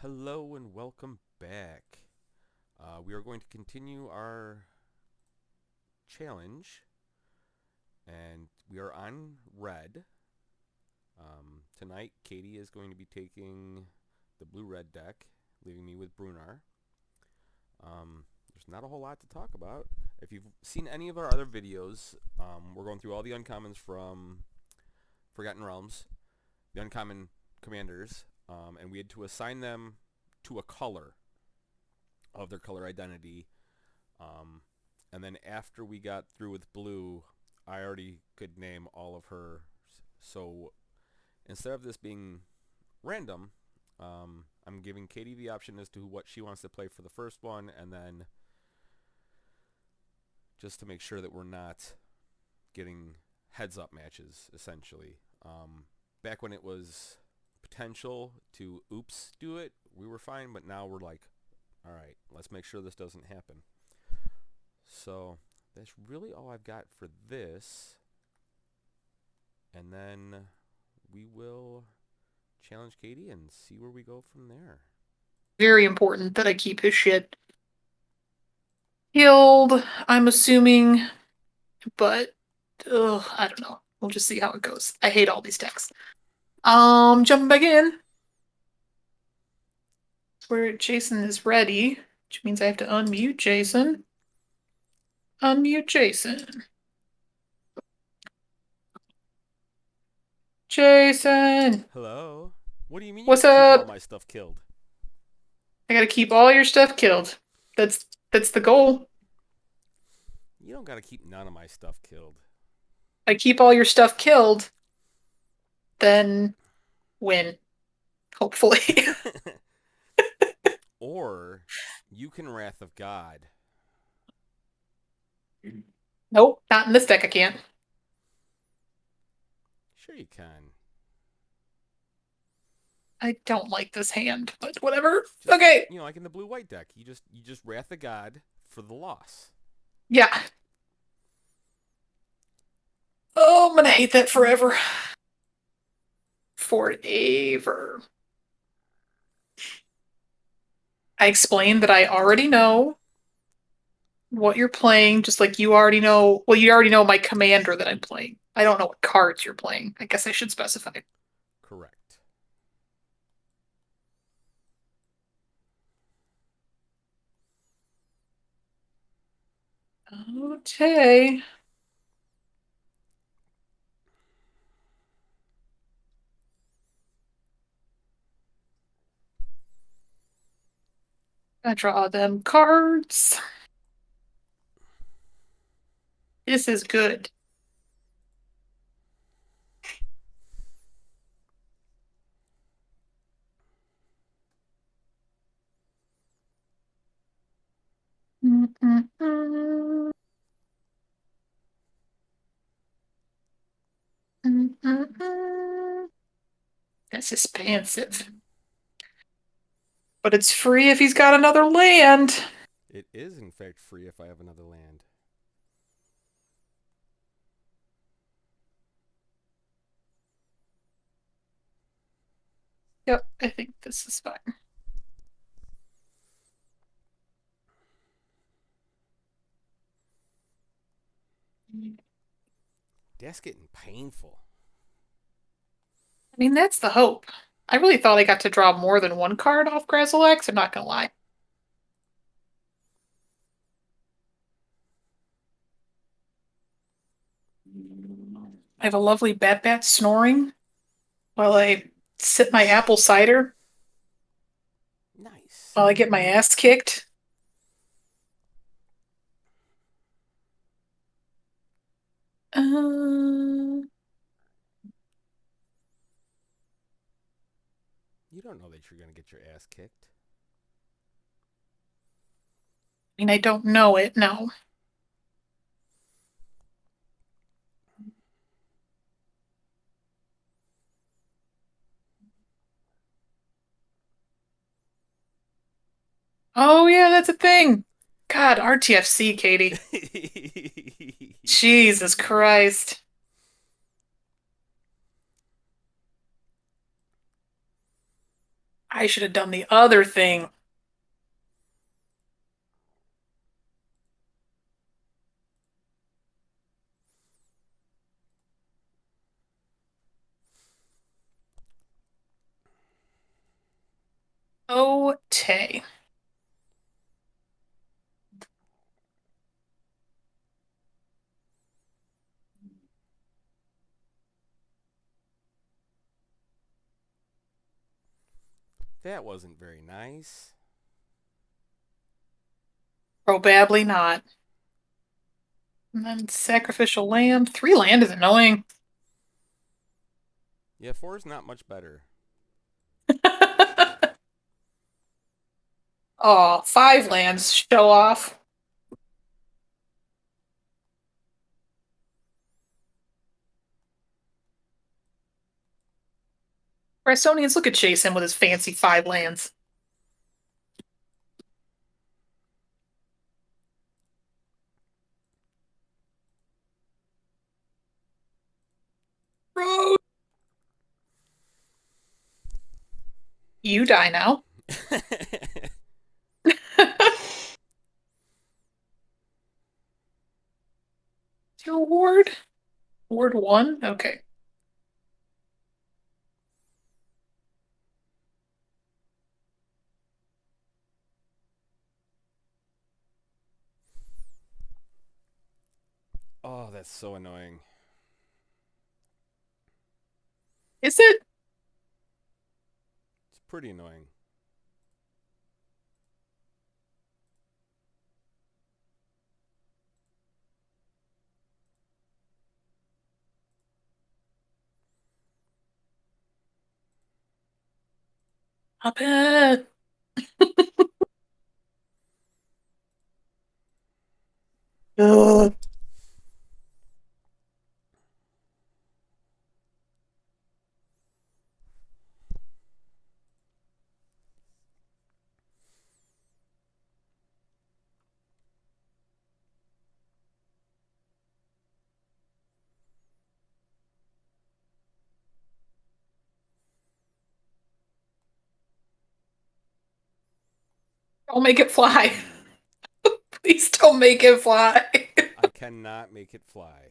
Hello and welcome back. We are going to continue our challenge, and we are on red. Tonight, Katie is going to be taking the blue-red deck, leaving me with Brunar. There's not a whole lot to talk about. If you've seen any of our other videos, we're going through all the uncommons from Forgotten Realms, the uncommon commanders, and we had to assign them to a color of their color identity. Um, and then after we got through with blue, I already could name all of her. So instead of this being random, I'm giving Katie the option as to what she wants to play for the first one, and then just to make sure that we're not getting heads-up matches, essentially. Back when it was potential to oops do it, we were fine, but now we're like, all right, let's make sure this doesn't happen. So that's really all I've got for this. And then we will challenge Katie and see where we go from there. Very important that I keep his shit healed, I'm assuming, but I don't know. We'll just see how it goes. I hate all these decks. Jumping back in. Where Jason is ready, which means I have to unmute Jason. Unmute Jason. Jason! Hello? What do you mean you What's gotta keep all up? my stuff killed? I gotta keep all your stuff killed. That's the goal. You don't gotta keep none of my stuff killed. I keep all your stuff killed, then win. Hopefully. Or you can Wrath of God. Nope, not in this deck I can't. Sure you can. I don't like this hand, but whatever. Just Okay. like in the blue-white deck, you just Wrath of God for the loss. Yeah. Oh, I'm gonna hate that forever. Forever. I explained that I already know what you're playing, just like you already know. Well, you already know my commander that I'm playing. I don't know what cards you're playing. I guess I should specify. Correct. Okay. I draw them cards. This is good. Mm-mm-mm. Mm-mm-mm. That's expensive. But it's free if he's got another land. It is, in fact, free if I have another land. Yep, I think this is fine. That's getting painful. I mean, that's the hope. I really thought I got to draw more than one card off Grazilex, I'm not gonna lie. I have a lovely bat snoring while I sip my apple cider Nice. while I get my ass kicked. I You don't know that you're going to get your ass kicked. mean, I don't know it, no. Oh, yeah, that's a thing. God, RTFC, Katie. Jesus Christ. I should have done the other thing. Okay. That wasn't very nice. Probably not. And then sacrificial lamb. 3 land is annoying. Yeah, 4 is not much better. Oh, 5 lands. Show off. Brysonians, look at chase him with his fancy 5 lands. Bro, you die now. Your ward? Ward 1? Okay. Oh, that's so annoying. Is it? It's pretty annoying. Up it. Ugh. Don't make it fly. Please don't make it fly. I cannot make it fly.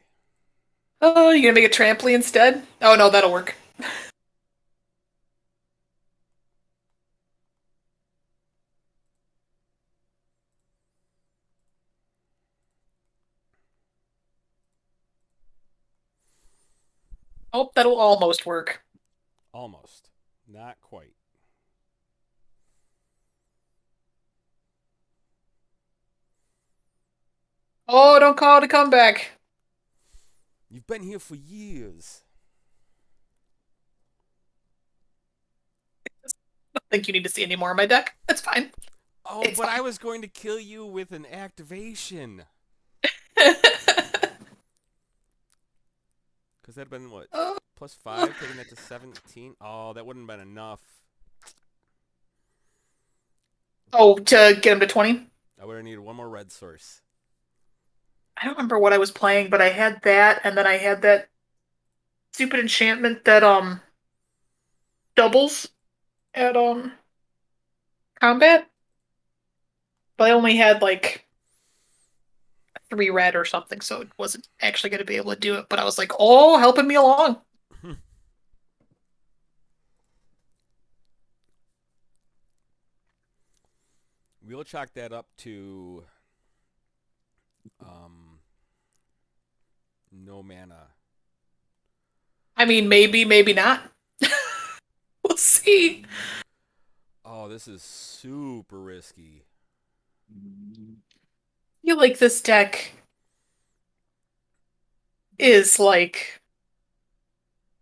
Oh, you gonna make a trampoline instead? Oh no, that'll work. Oh, that'll almost work. Almost. Not quite. Oh, don't call it a comeback. You've been here for years. I don't think you need to see any more of my deck. That's fine. Oh, It's but I fine. was going to kill you with an activation. Because that'd been what? Oh, Plus 5, taking that to 17. Oh, that wouldn't have been enough. oh, to get him to 20? I would have needed one more red source. I don't remember what I was playing, but I had that, and then I had that stupid enchantment that doubles at combat. But I only had like 3 red or something, so it wasn't actually gonna be able to do it. But I was like, oh, helping me along. We'll chalk that up to um, no mana. I mean, maybe, maybe not. We'll see. Oh, this is super risky. I feel like this deck is like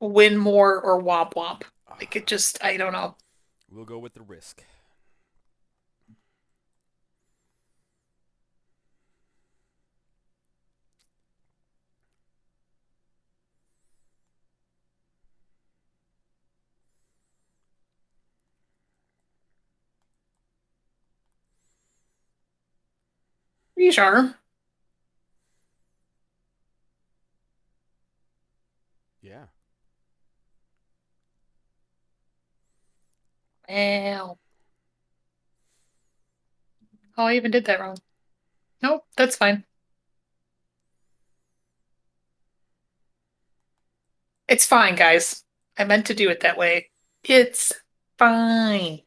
win more or womp womp. Like it just, I don't know. We'll go with the risk. You sure? Yeah. Ow. Oh, I even did that wrong. Nope, that's fine. It's fine, guys. I meant to do it that way. It's fine.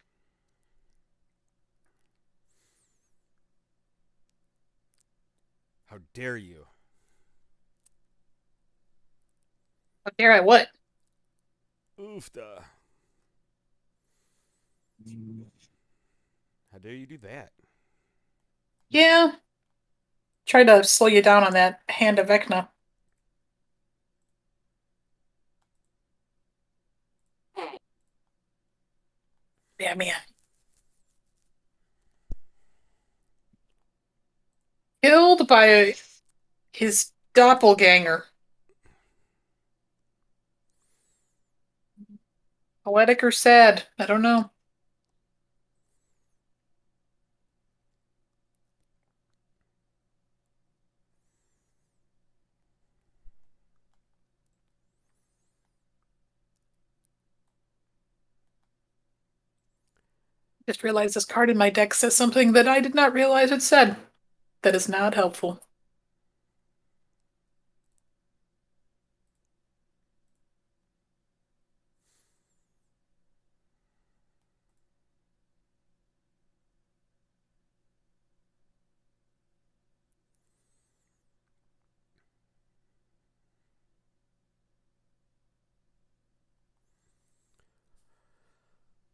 How dare you? How dare I what? Oofda. How dare you do that? Yeah, try to slow you down on that hand of Vecna. Yeah, man. Killed by his doppelganger. Poetic or sad? I don't know. Just realized this card in my deck says something that I did not realize it said. That is not helpful.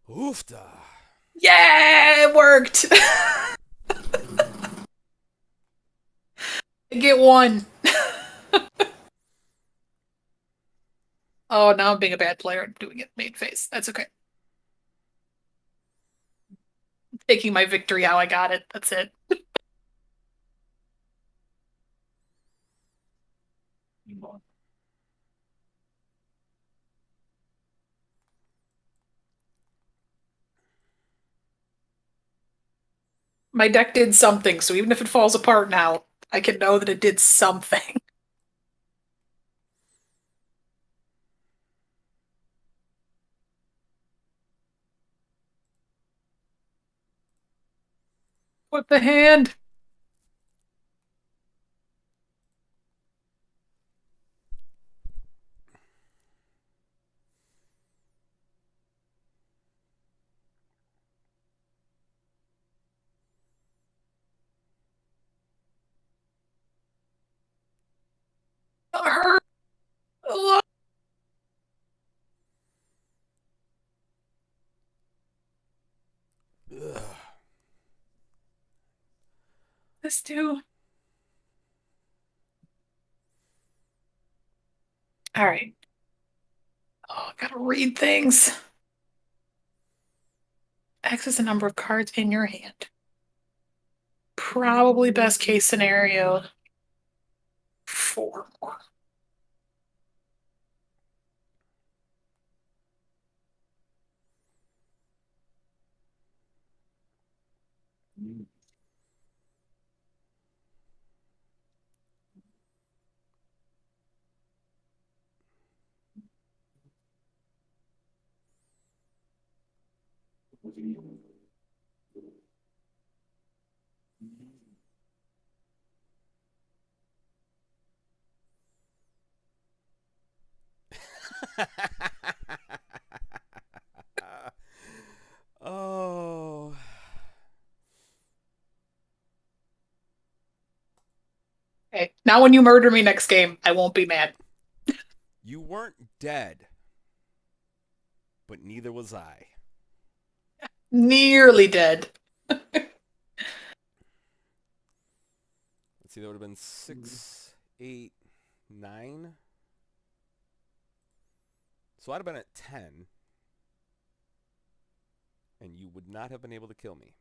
Oofda. Yeah, it worked. I get one. Oh, now I'm being a bad player and doing it main face. That's okay. Taking my victory how I got it. That's it. My deck did something, so even if it falls apart now, I can know that it did something. What the hand? It hurt. Ugh. Ugh. This too. All right. Oh, I gotta read things. X is the number of cards in your hand. Probably best case scenario, four more. Oh. Okay. Now when you murder me next game, I won't be mad. You weren't dead, but neither was I. Nearly dead. Let's see, that would have been 6, 8, 9. So I'd have been at 10, and you would not have been able to kill me.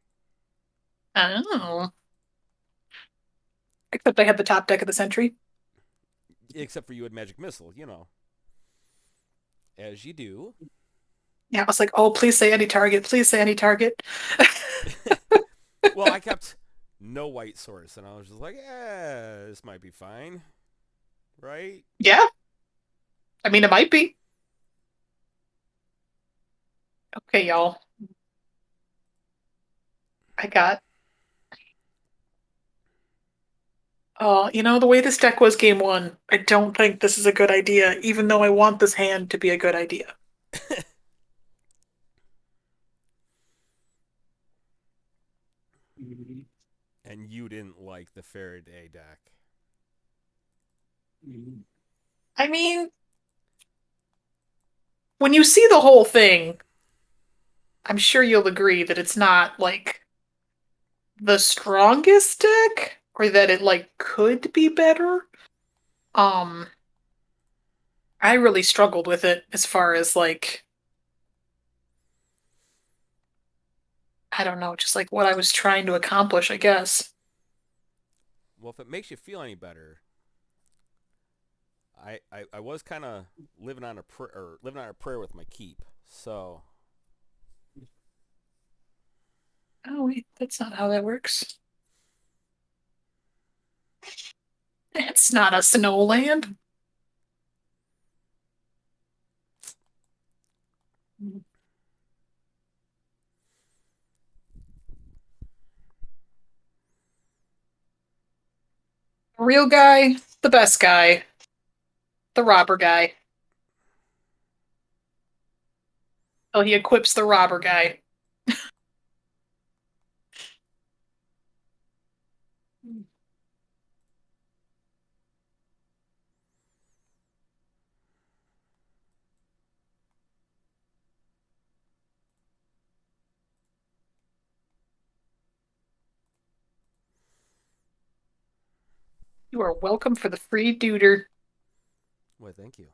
Oh. Except I had the top deck of the century. Except for you had Magic Missile, as you do. Yeah, I was like, oh, please say any target. Please say any target. Well, I kept no white source, and I was just like, yeah, this might be fine, right? Yeah, I mean, it might be. Okay, y'all. I got. Oh, the way this deck was game one, I don't think this is a good idea, even though I want this hand to be a good idea. And you didn't like the Faraday deck. I mean, when you see the whole thing, I'm sure you'll agree that it's not like the strongest deck, or that it like could be better. Um, I really struggled with it as far as like, I don't know, just like what I was trying to accomplish, I guess. Well, if it makes you feel any better, I was kind of living on a prayer with my keep. So Oh, wait, that's not how that works. It's not a snowland. Real guy, the best guy, the robber guy. Oh, he equips the robber guy. You are welcome for the free duder. well, thank you.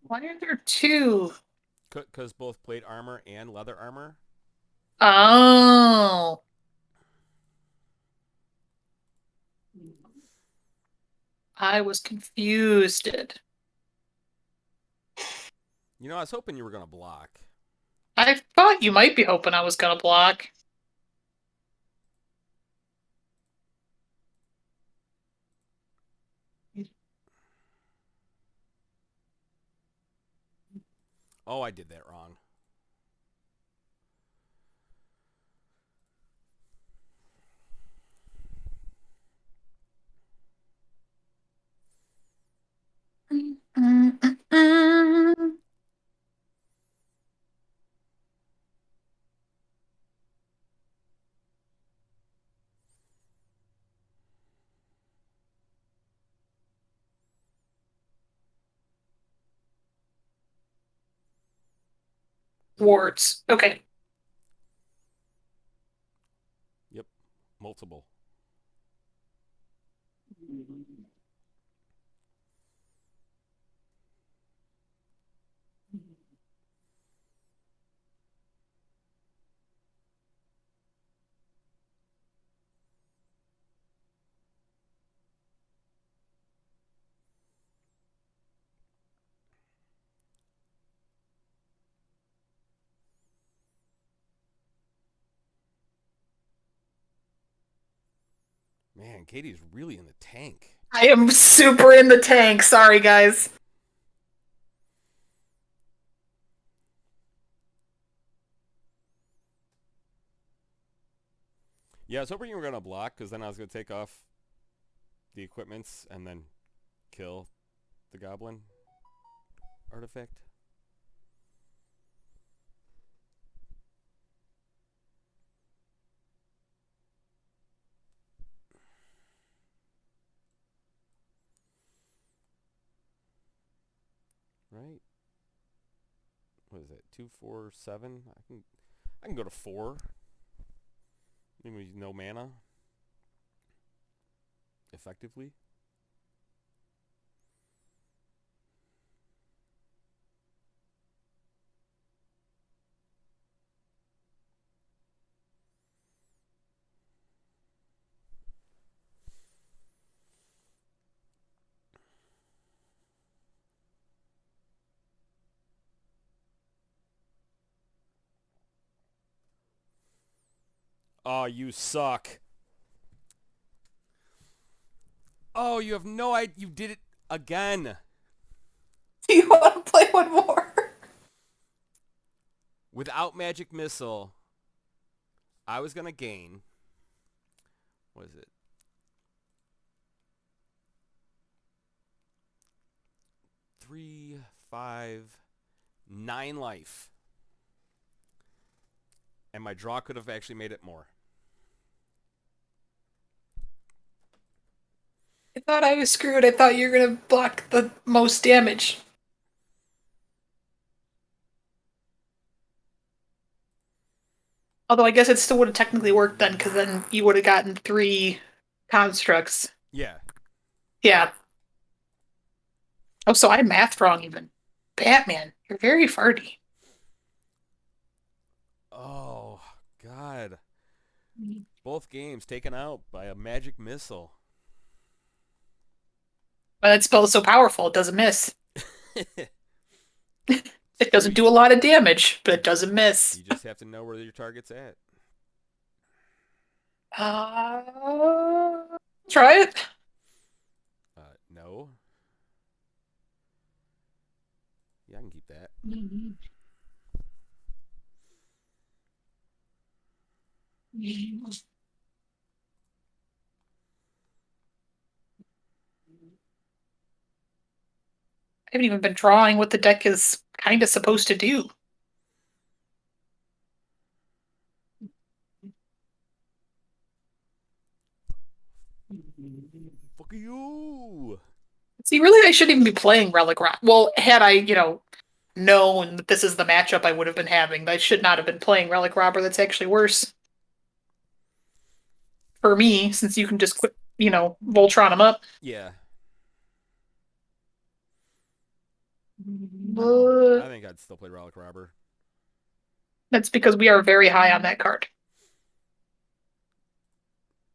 Why are there two? Because both plate armor and leather armor. Oh, I was confused. I was hoping you were gonna block. I thought you might be hoping I was gonna block. Oh, I did that wrong. Wards. Okay. Yep, multiple. Man, Katie's really in the tank. I am super in the tank. Sorry, guys. Yeah, I was hoping you were gonna block because then I was gonna take off the equipments and then kill the goblin artifact. right? What is it? 2, 4, 7. I can go to 4. Maybe no mana. Effectively. Oh, you suck. Oh, you have no idea. You did it again. Do you want to play one more? Without Magic Missile, I was going to gain. What is it? 3, 5, 9 life. And my draw could have actually made it more. I thought I was screwed. I thought you were gonna block the most damage. Although I guess it still would have technically worked then, because then you would have gotten 3 constructs. Yeah. Yeah. Oh, so I mathed wrong even. Batman, you're very farty. Oh, God. Both games taken out by a Magic Missile. But that spell is so powerful, it doesn't miss. It's It true. doesn't do a lot of damage, but it doesn't miss. You just have to know where your target's at. Try it. No. Yeah, I can keep that. I haven't even been drawing what the deck is kind of supposed to do. Fuck you! See, really, I shouldn't even be playing Relic Rock. Well, had I, known that this is the matchup I would have been having, I should not have been playing Relic Robber. That's actually worse for me, since you can just quit, Voltron him up. Yeah. No. I But think I'd still play Relic Robber. that's because we are very high on that card.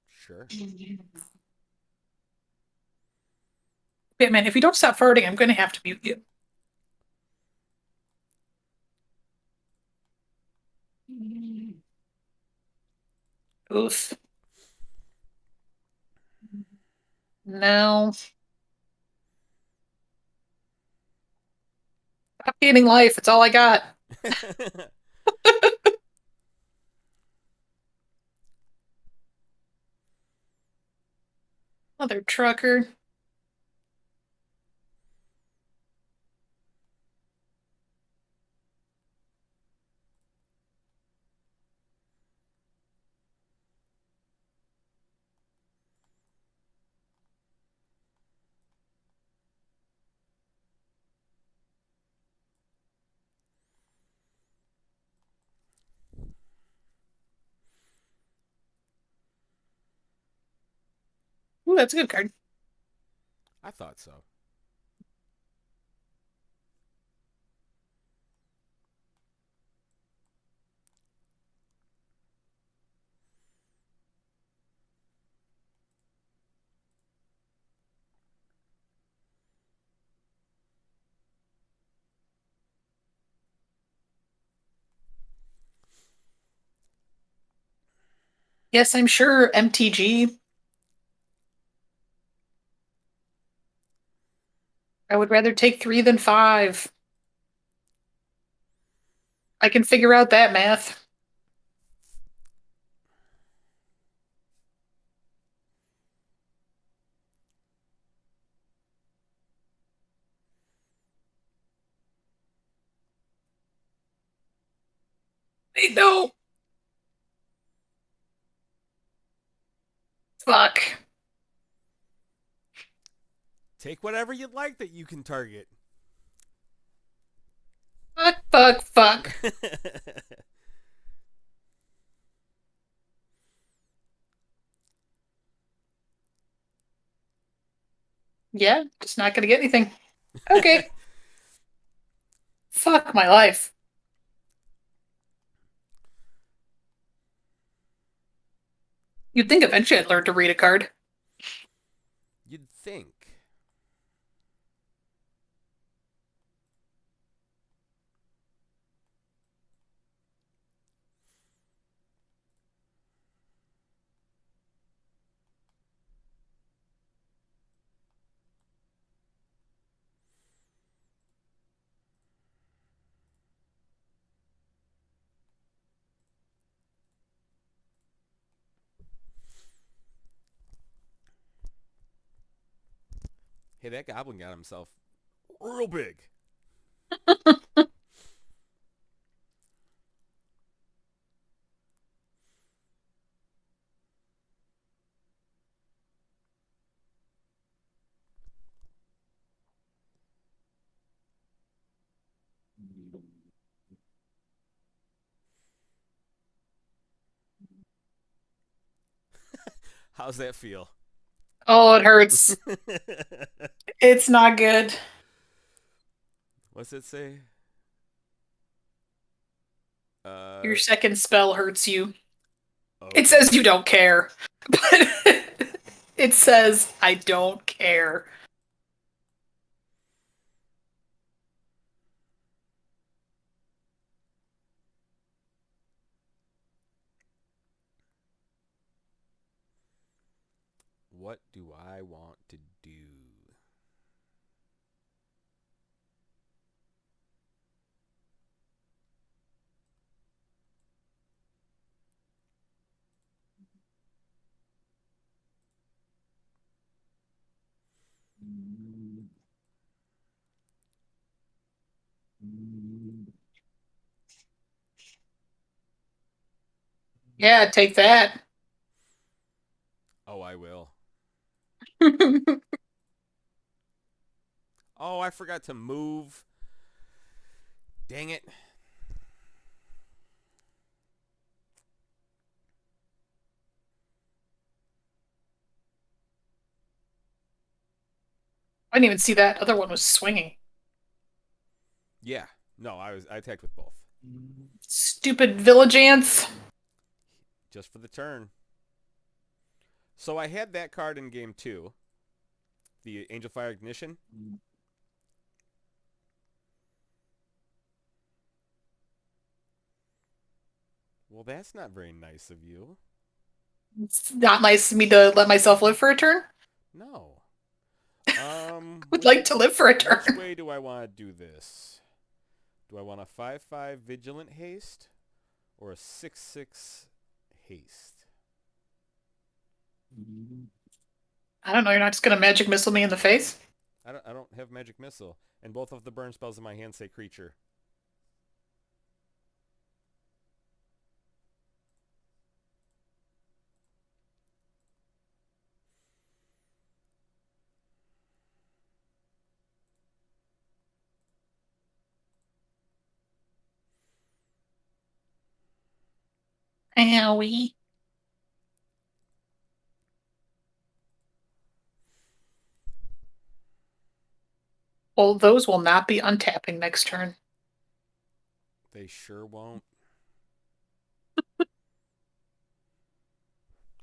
Sure. Yeah, man, if you don't stop farting, I'm going to have to mute you. Oof. No. Stop gaining life. It's all I got. Mother trucker. Ooh, that's a good card. I thought so. Yes, I'm sure MTG. I would rather take 3 than 5. I can figure out that math. Wait, no. Fuck. Take whatever you'd like that you can target. Fuck, fuck. Yeah, just not gonna get anything. Okay. Fuck my life. You'd think eventually I'd learn to read a card. You'd think. Hey, that goblin got himself real big. How's that feel? Oh, it hurts. It's not good. What's it say? Your Uh, second spell hurts you. It okay. says you don't care, but it says I don't care. What do I want to do? Yeah, take that. Oh, I will. Oh, I forgot to move. Dang it. I didn't even see that other one was swinging. Yeah. No, I attacked with both. Stupid village ants. Just for the turn. So I had that card in game 2, the Angel Fire Ignition. Well, that's not very nice of you. It's not nice of me to let myself live for a turn. No. Would like to live for a Which turn. way do I want to do this? Do I want a 5/5 Vigilant Haste or a 6/6 Haste? I don't know, you're not just gonna magic missile me in the face? I don't have Magic Missile, and both of the burn spells in my hand say creature. Owie. Well, those will not be untapping next turn. They sure won't.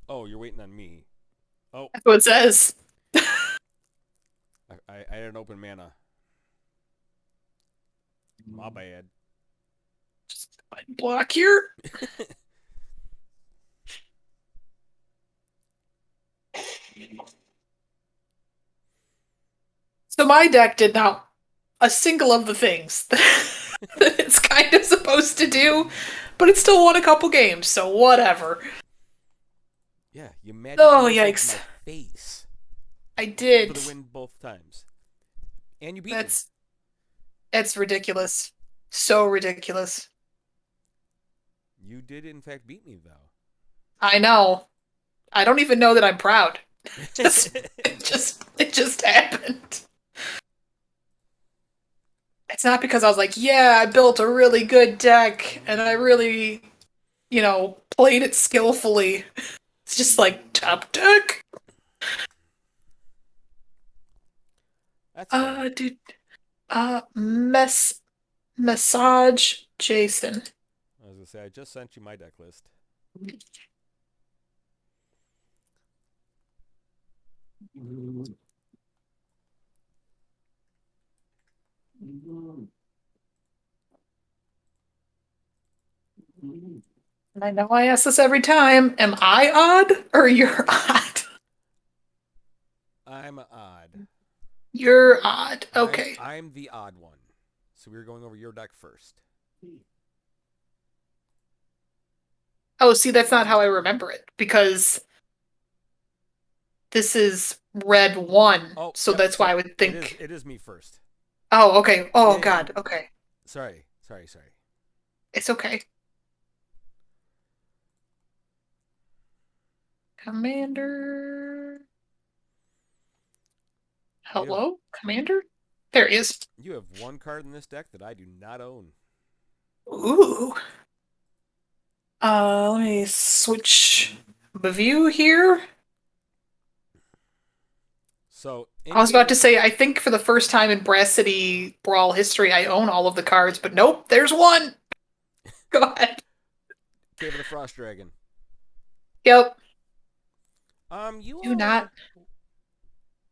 Oh, you're waiting on me. Oh, That's what it says. I had an open mana. My bad. Just block here. So my deck did not a single of the things that it's kind of supposed to do, but it still won a couple games, so whatever. Yeah, you Magic Oh, Missiled yikes. my face I for did. the win both times. And you beat me. That's it's ridiculous. So ridiculous. You did, in fact, beat me, though. I know. I don't even know that I'm proud. Just it just happened. It's not because I was like, yeah, I built a really good deck and I really, played it skillfully. It's just like top deck. That's fair. Dude, massage Jason. I was gonna say I just sent you my deck list. And I know I ask this every time. Am I odd or you're odd? I'm odd. You're odd. I'm Okay. I'm the odd one. So we were going over your deck first. Oh, see, that's not how I remember it because this is red one. Oh, So yep. that's why So I would it is think. it is me first. Oh, okay. Yeah, Oh, yeah. God. Okay. Sorry. It's okay. Commander. You have Hello? Commander? There he is. you have one card in this deck that I do not own. Ooh. Let me switch the view here. So I in was about to game, say, I think for the first time in Brasscity Brawl history, I own all of the cards, but nope, there's one. Go ahead. Cave of the Frost Dragon. Yep. You Do not. own.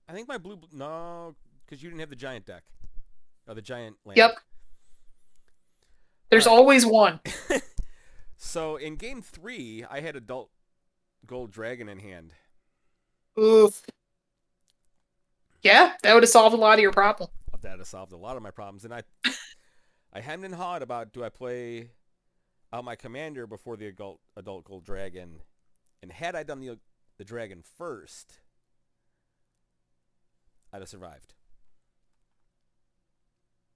I think my blue. No, because you didn't have the giant deck. Or the giant land. Yep. All There's right. always one. So in game 3, I had adult gold dragon in hand. Oof. Yeah, that would have solved a lot of your problem. That has solved a lot of my problems, and I hemmed and hawed about do I play out my commander before the adult gold dragon, and had I done the dragon first, I'd have survived.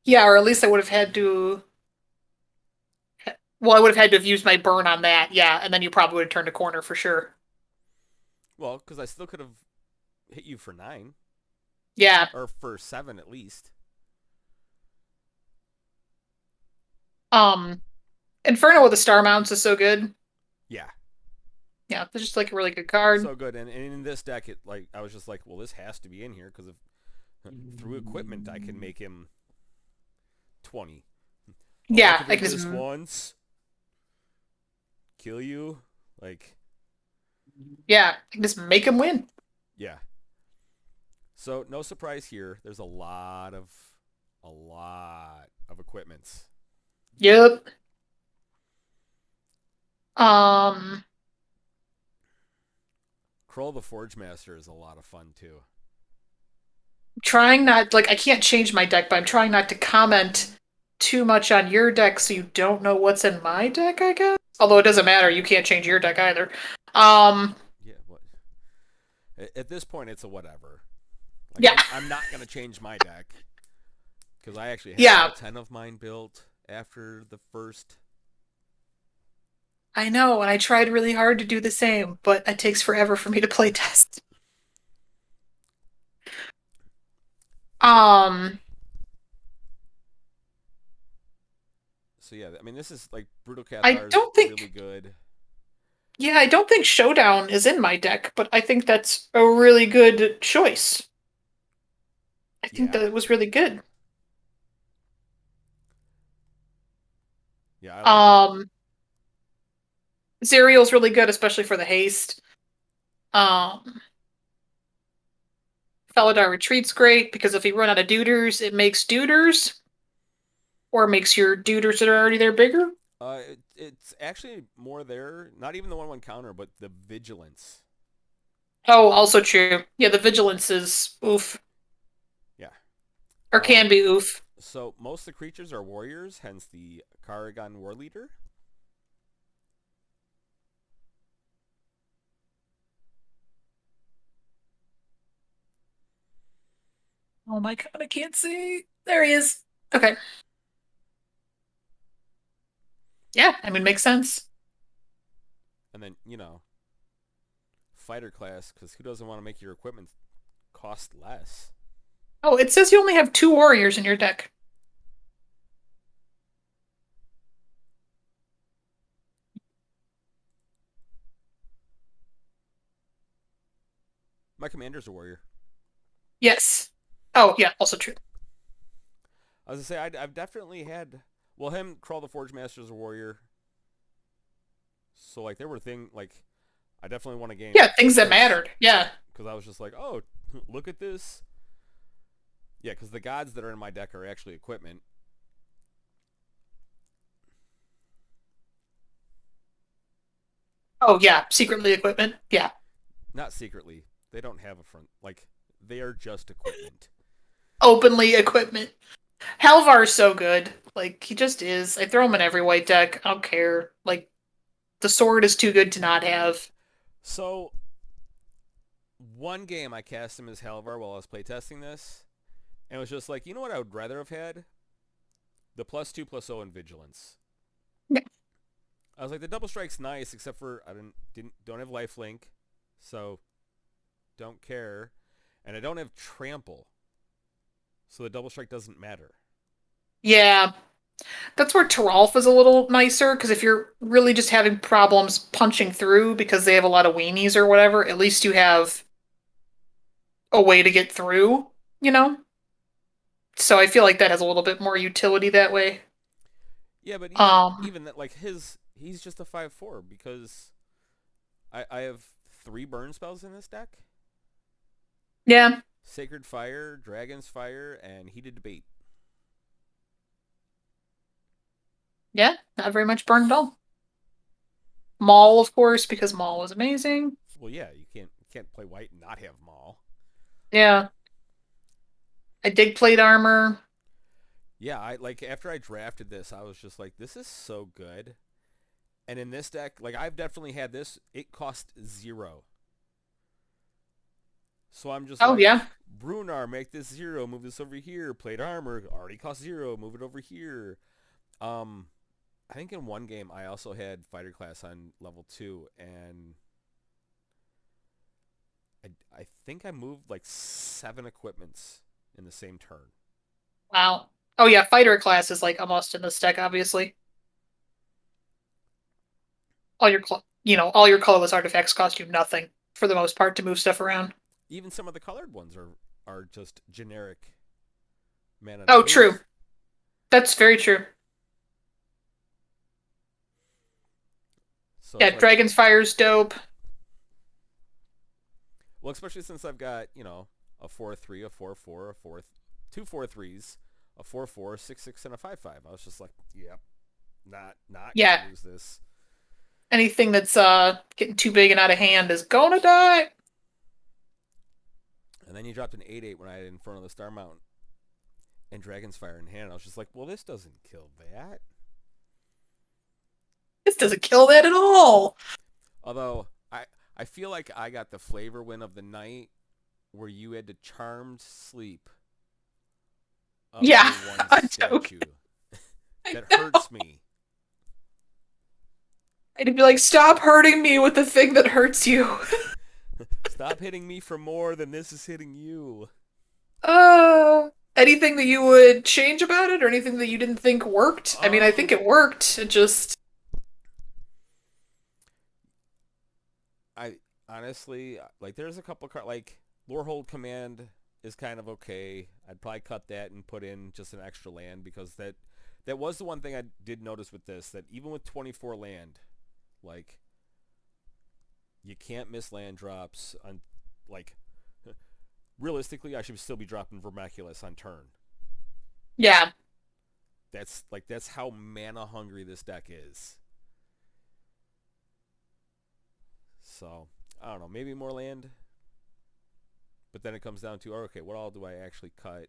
Yeah, or at least I would have had to. Well, I would have had to have used my burn on that. Yeah, and then you probably would have turned a corner for sure. Well, because I still could have hit you for 9 Yeah. or for 7 at least. Um, Inferno with the Star Mounts is so good. Yeah, Yeah, it's just like a really good card. so good. And in this deck, it like I was just like, well, this has to be in here because if through equipment I can make him 20. Oh, Yeah, I activate can just. this once, kill you. Like, Yeah, I can just make him win. yeah. So no surprise here. There's a lot of equipments. Yep. Um, Kroll the Forge Master is a lot of fun too. Trying not like I can't change my deck, but I'm trying not to comment too much on your deck so you don't know what's in my deck, I guess. Although it doesn't matter, you can't change your deck either. Um, Yeah, what? At this point, it's a whatever. Like yeah. I'm not gonna change my deck because I actually have Yeah, all 10 of mine built after the first. I know, and I tried really hard to do the same, but it takes forever for me to play test. So Um, so yeah, I mean this is like Brutal I Cathar is don't think really good. Yeah, I don't think Showdown is in my deck, but I think that's a really good choice. I think Yeah, that it was really good. yeah, I like it. Um, Zerial's really good, especially for the haste. Um, Felidar Retreat's great because if you run out of duders, it makes duders or makes your duders that are already there bigger. It's actually more there. Not even the 1/1 counter, but the vigilance. Oh, also true. Yeah, the vigilance is oof, Yeah. or Um. can be oof. So most of the creatures are warriors, hence the Karagan War Leader. Oh my god, I can't see. There he is. Okay. Yeah, I mean, makes sense. And then fighter class, because who doesn't want to make your equipment cost less? Oh, it says you only have two warriors in your deck. My commander's a warrior. Yes. Oh, yeah, also true. I was gonna say I've definitely had. Well, him Crawl the Forge Master is a warrior. So like there were things like I definitely won a game Yeah, things that because mattered. Yeah. I was just like, oh, look at this. Yeah, because the gods that are in my deck are actually equipment. Oh, yeah, secretly equipment. Yeah. Not secretly. They don't have a front. Like they are just equipment. Openly equipment. Halvar's so good. Like, he just is. I throw him in every white deck. I don't care. Like, the sword is too good to not have. So one game I cast him as Halvar while I was playtesting this, and it was just like, you know what I would rather have had? The +2/+0 in Vigilance. Yeah. I was like, the double strike's nice, except for I don't have lifelink, so don't care, and I don't have trample, so the double strike doesn't matter. Yeah. That's where Teralf is a little nicer, because if you're really just having problems punching through because they have a lot of weenies or whatever, at least you have a way to get through, you know? So I feel like that has a little bit more utility that way. Yeah, but Um, even that, like he's just a 5/4 because I have 3 burn spells in this deck: yeah, Sacred Fire, Dragon's Fire, and Heated Debate. yeah, not very much burned at all. Maul, of course, because Maul was amazing. Well, yeah, you can't play white and not have Maul. Yeah, I dig plate armor. Yeah, I like after I drafted this, I was just like, this is so good. And in this deck, like I've definitely had this. It cost 0. So I'm just Oh like, yeah, Brunar, make this 0, move this over here. Plate armor already costs 0, move it over here. Um, I think in one game I also had fighter class on level 2, and I think I moved like 7 equipments in the same turn. wow. Oh yeah, fighter class is like a must in this deck, obviously. All your colorless artifacts cost you nothing for the most part to move stuff around. Even some of the colored ones are just generic mana to Oh, true. move. That's very true. So Yeah, it's like, Dragon's Fire's dope. well, especially since I've got a 4/3, a 4/4, a 4, 2/4/3s, a 4/4, 6/6, and a 5/5. I was just like, yep, not gonna Yeah, lose this. anything that's getting too big and out of hand is gonna die. And then you dropped an 8/8 when I had it in front of the Star Mountain and Dragon's Fire in hand. I was just like, well, this doesn't kill that. This doesn't kill that at all. Although I feel like I got the flavor win of the night where you had to charmed sleep up Yeah, your one a joke. statue. That hurts me. I'd be like, stop hurting me with the thing that hurts you. Stop hitting me for more than this is hitting you. Anything that you would change about it or anything that you didn't think worked? I mean, I think Um, it worked. It just, I honestly like. There's a couple like Lorehold Command is kind of okay. I'd probably cut that and put in just an extra land because that was the one thing I did notice with this, that even with 24 land, like you can't miss land drops on like realistically I should still be dropping Vermaculus on turn. yeah. That's how mana hungry this deck is. So I don't know, maybe more land, but then it comes down to, okay, what all do I actually cut?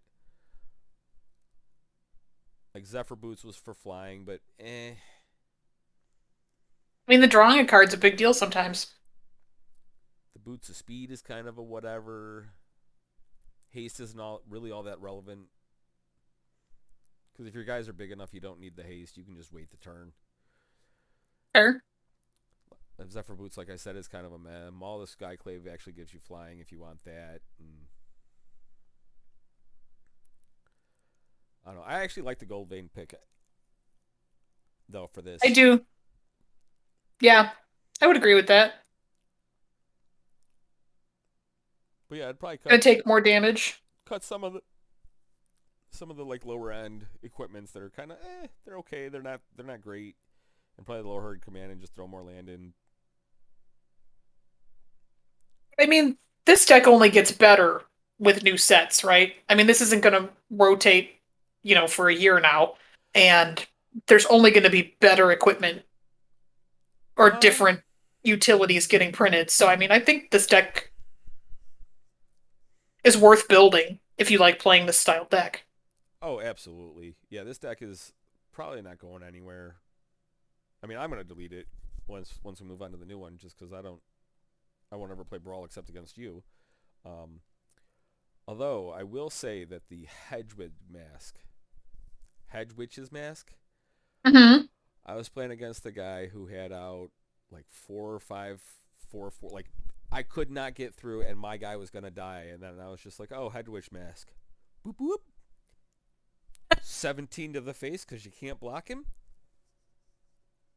Like Zephyr Boots was for flying, but I mean, the drawing a card's a big deal sometimes. the Boots of Speed is kind of a whatever. Haste isn't really all that relevant because if your guys are big enough, you don't need the haste. You can just wait the turn. Fair. Zephyr Boots, like I said, is kind of a meh. Maul the Skyclave actually gives you flying if you want that. And I don't know. I actually like the Gold Vein pick though for I this. do. Yeah, I would agree with that. But yeah, I'd probably Gonna take more damage. cut some of the like lower end equipments that are kind of they're okay. They're not great, and probably the lower herd command and just throw more land in. I mean, this deck only gets better with new sets, right? I mean, this isn't gonna rotate, for a year now, and there's only gonna be better equipment or Um, different utilities getting printed. So, I mean, I think this deck is worth building if you like playing this style deck. oh, absolutely. Yeah, this deck is probably not going anywhere. I mean, I'm gonna delete it once we move on to the new one, just because I won't ever play Brawl except against you. Um, Although I will say that the Hedge Witch's mask, Mm-hmm. I was playing against a guy who had out like 4 or 5 4 4. Like I could not get through, and my guy was gonna die. And then I was just like, "Oh, Hedge Witch mask, boop boop, 17 to the face because you can't block him."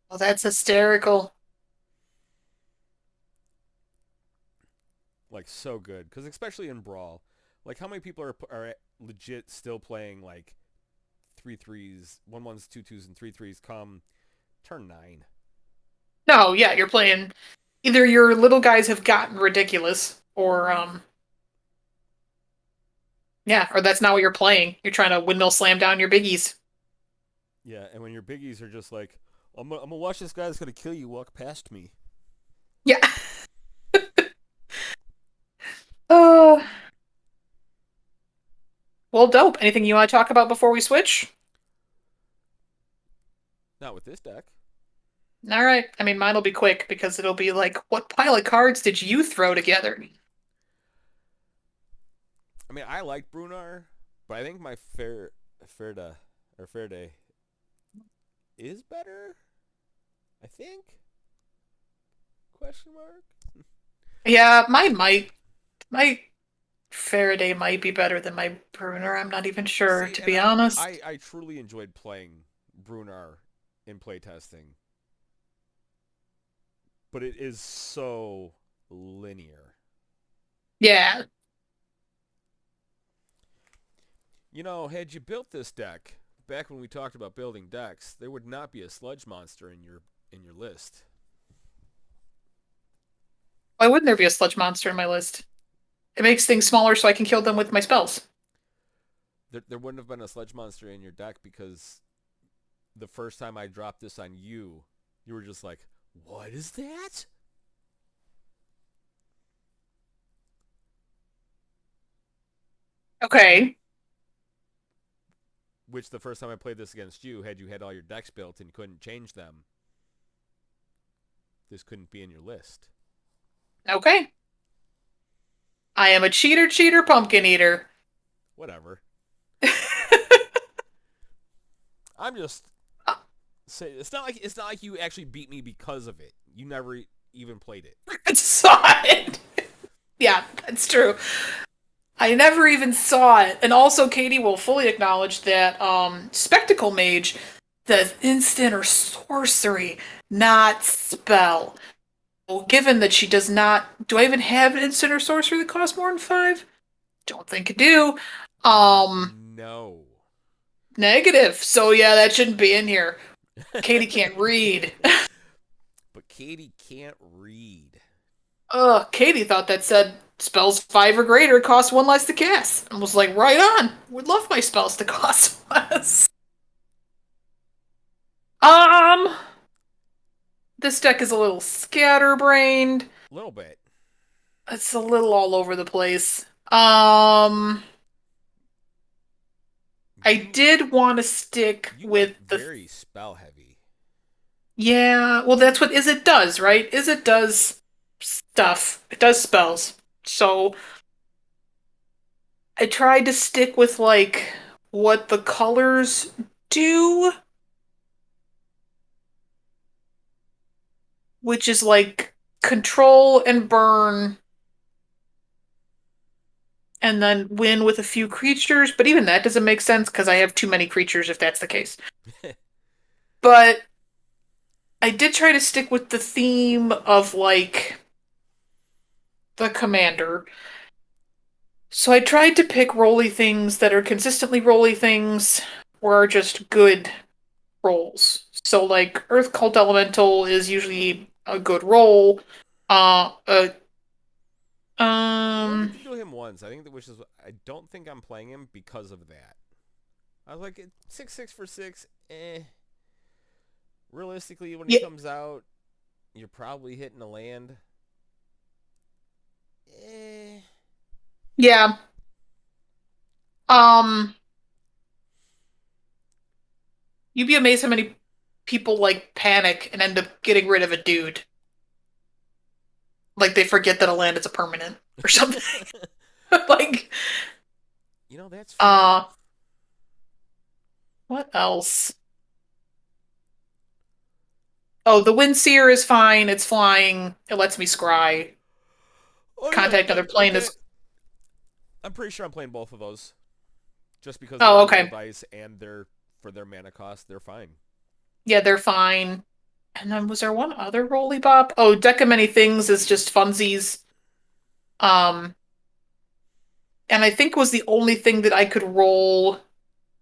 Well, that's hysterical. Like so good, because especially in Brawl, like how many people are legit still playing like 3 3s, 1 1s, 2 2s, and 3 3s come turn 9. No, yeah, you're playing either your little guys have gotten ridiculous or yeah, or that's not what you're playing. You're trying to windmill slam down your biggies. Yeah, and when your biggies are just like, I'm gonna watch this guy that's gonna kill you walk past me. Yeah. Uh, well, dope. Anything you want to talk about before we switch? Not with this deck. All right. I mean, mine will be quick because it'll be like, what pile of cards did you throw together? I mean, I like Brunar, but I think my Fairda or Fairday is better. I think. Question mark. Yeah, my Faraday might be better than my Bruner. I'm not even sure, See, to and be I honest. I I truly enjoyed playing Brunar in playtesting, but it is so linear. Yeah. You know, had you built this deck back when we talked about building decks, there would not be a sludge monster in your list. Why wouldn't there be a sludge monster in my list? It makes things smaller so I can kill them with my spells. There wouldn't have been a sludge monster in your deck because the first time I dropped this on you, you were just like, "What is that?" Okay. Which the first time I played this against you, had you had all your decks built and couldn't change them, this couldn't be in your list. Okay. I am a cheater, pumpkin eater. Whatever. I'm just say it's not like you actually beat me because of it. You never even played it. I saw it. Yeah, that's true. I never even saw it. And also, Katie will fully acknowledge that Spectacle Mage says instant or sorcery, not spell. Well, given that she does not, do I even have an instant or sorcery that costs more than five? Don't think I do. Um, No. Negative. So yeah, that shouldn't be in here. Katie can't read. But Katie can't read. Katie thought that said spells five or greater cost one less to cast. And was like, right on. Would love my spells to cost less. Um, this deck is a little scatterbrained. A little bit. It's a little all over the place. Um, I You did want to stick you with like the very spell heavy. yeah, well that's what is it does, right? Is it does stuff. It does spells. So I tried to stick with like what the colors do, which is like control and burn and then win with a few creatures, but even that doesn't make sense because I have too many creatures if that's the case. But I did try to stick with the theme of like the commander. So I tried to pick rolly things that are consistently rolly things or are just good rolls. So like Earth Cult Elemental is usually a good roll. Uh, uh I ran um into him once. I think which is I don't think I'm playing him because of that. I was like 6/6 for 6. Realistically, when he yeah, comes out, you're probably hitting a land. Eh. yeah. Um you'd be amazed how many people like panic and end up getting rid of a dude. Like they forget that a land is a permanent or something. Like That's fair. uh what else? Oh, the Windseer is fine. It's flying. It lets me scry. Oh yeah, Contact another plane okay. is. I'm pretty sure I'm playing both of those just because they're Oh, on roll okay. dice and they're for their mana cost, they're fine. Yeah, they're fine. And then was there one other roly bop? Oh, Deck of Many Things is just funsies. Um, and I think was the only thing that I could roll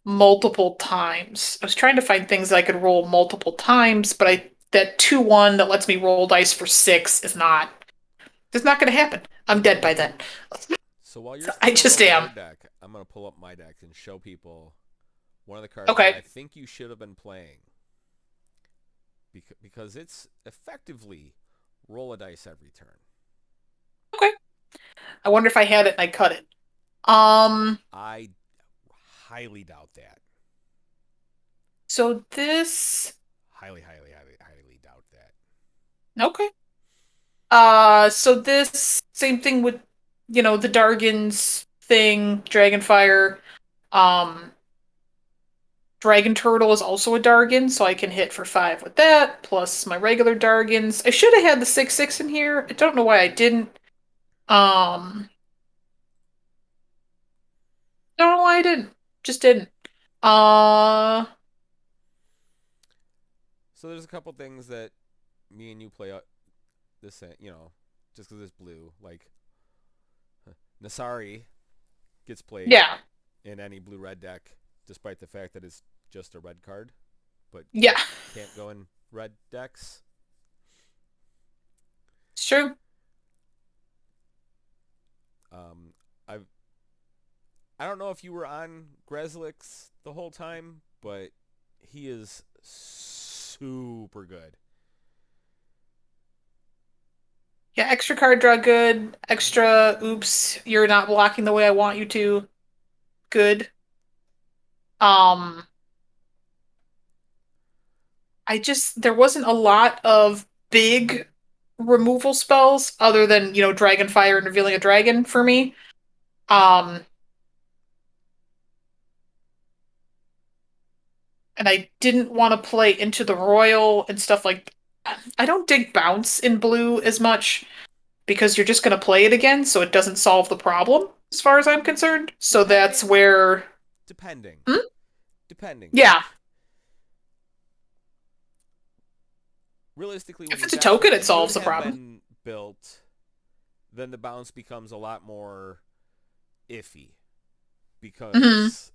multiple times. I was trying to find things that I could roll multiple times, but I that 2/1 that lets me roll dice for six is not. It's not going to happen. I'm dead by then. So while you're I thinking just about am. your deck, I'm gonna pull up my deck and show people one of the cards that I Okay. think you should have been playing because it's effectively roll a dice every turn. Okay. I wonder if I had it and I cut it. Um, I highly doubt that. so this Highly, highly, highly, highly doubt that. okay. So this same thing with, the Dargans thing, Dragonfire. Um, Dragon Turtle is also a Dargan, so I can hit for five with that, plus my regular Dargans. I should have had the 6/6 in here. I don't know why I didn't. Um, don't know why I didn't. Just didn't. Uh, So there's a couple things that me and you play this, just because it's blue. Like Nasari gets played yeah. in any blue-red deck, despite the fact that it's just a red card, but Yeah, can't go in red decks. it's true. Um, I've I don't know if you were on Grezlix the whole time, but he is super good. Yeah, extra card draw good. Extra oops, you're not blocking the way I want you to. Good. Um, there wasn't a lot of big removal spells other than, Dragonfire and revealing a dragon for me. Um, and I didn't want to play into the royal and stuff like I don't dig bounce in blue as much because you're just going to play it again, so it doesn't solve the problem as far as I'm concerned. So that's Depending, where depending, hmm? depending. Yeah, Realistically, when if your it's a deck token, it should solves the have problem. been built, then the bounce becomes a lot more iffy Hmm. because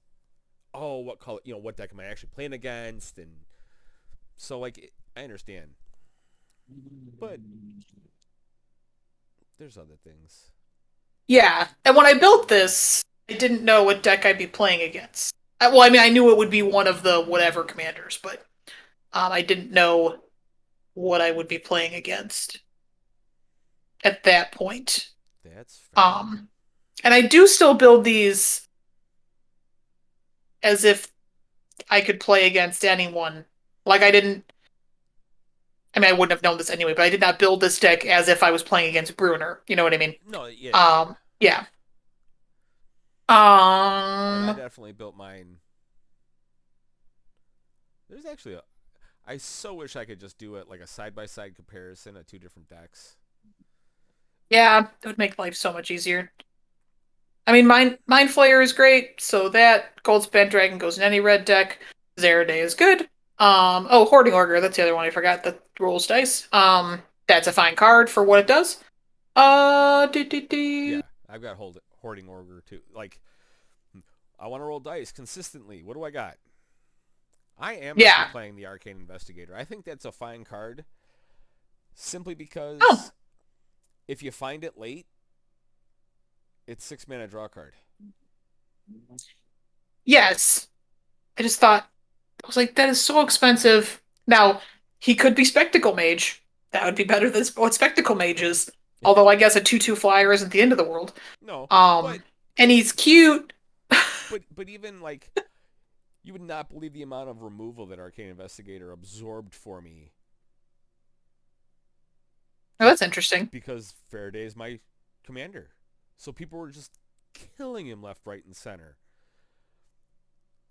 what color, what deck am I actually playing against, and so I understand, but there's other things. Yeah, and when I built this, I didn't know what deck I'd be playing against. Well, I mean, I knew it would be one of the whatever commanders, but I didn't know what I would be playing against at that point. That's fair. Um, and I do still build these as if I could play against anyone. Like I didn't. I mean, I wouldn't have known this anyway, but I did not build this deck as if I was playing against Bruner. You know what I mean? No, yeah, yeah. Yeah. And I Um, definitely built mine. There's actually a. I so wish I could just do it like a side by side comparison of two different decks. yeah, it would make life so much easier. I mean, Mind Flayer is great, so that Gold Spent Dragon goes in any red deck. Zeraday is good. Oh, Hoarding Ogre, that's the other one I forgot that rolls dice. That's a fine card for what it does. Do, do, do. Yeah, I've got hoarding order too. Like, I want to roll dice consistently. What do I got? I am actually Yeah. playing the Arcane Investigator. I think that's a fine card simply Oh, because if you find it late, it's 6 mana draw card. yes. I just thought, I was like, that is so expensive. Now, he could be Spectacle Mage. That would be better than what Spectacle Mage is. Although I guess a 2/2 flyer isn't the end of the world. No, but And he's cute. but even like you would not believe the amount of removal that Arcane Investigator absorbed for me Oh, just that's interesting. because Faraday is my commander. So people were just killing him left, right, and center.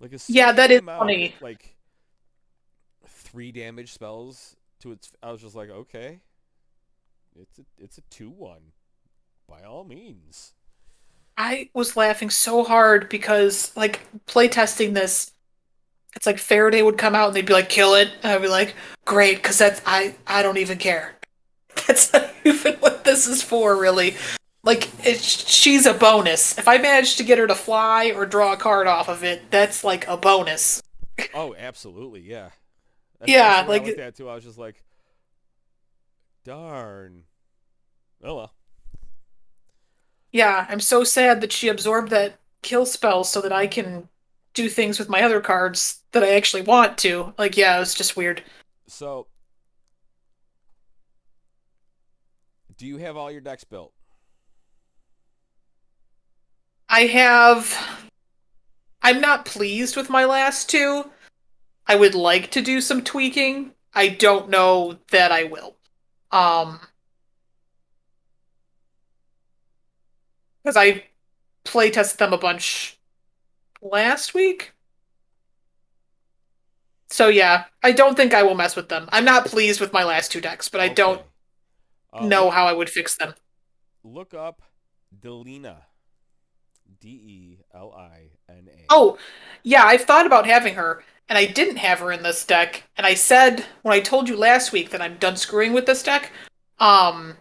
Like as soon Yeah, as he that is came out with funny. like 3 damage spells to its, I was just like, okay, it's a 2/1 by all means. I was laughing so hard because, like, playtesting this, it's like Faraday would come out and they'd be like, kill it. And I'd be like, great, because I don't even care. That's not even what this is for, really. Like, she's a bonus. If I manage to get her to fly or draw a card off of it, that's like a bonus. Oh, absolutely, yeah. That's Yeah, the way I looked like, at it too. I was just like, darn. Oh well. yeah, I'm so sad that she absorbed that kill spell so that I can do things with my other cards that I actually want to. Like, yeah, it was just weird. So, do you have all your decks built? I have. I'm not pleased with my last two. I would like to do some tweaking. I don't know that I will. Um, because I play tested them a bunch last week. So yeah, I don't think I will mess with them. I'm not pleased with my last two decks, but I don't Okay. know how I would fix them. Look up Delina. Delina. Oh, yeah, I've thought about having her, and I didn't have her in this deck. And I said when I told you last week that I'm done screwing with this deck, um,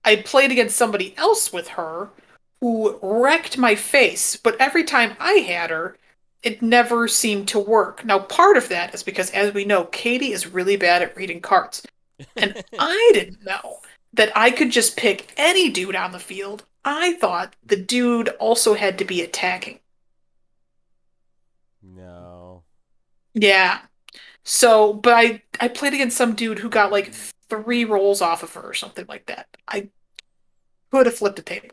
I played against somebody else with her who wrecked my face, but every time I had her, it never seemed to work. Now, part of that is because, as we know, Katie is really bad at reading cards. And I didn't know that I could just pick any dude on the field. I thought the dude also had to be attacking. No. Yeah. So, but I played against some dude who got like three rolls off of her or something like that. I could have flipped a table.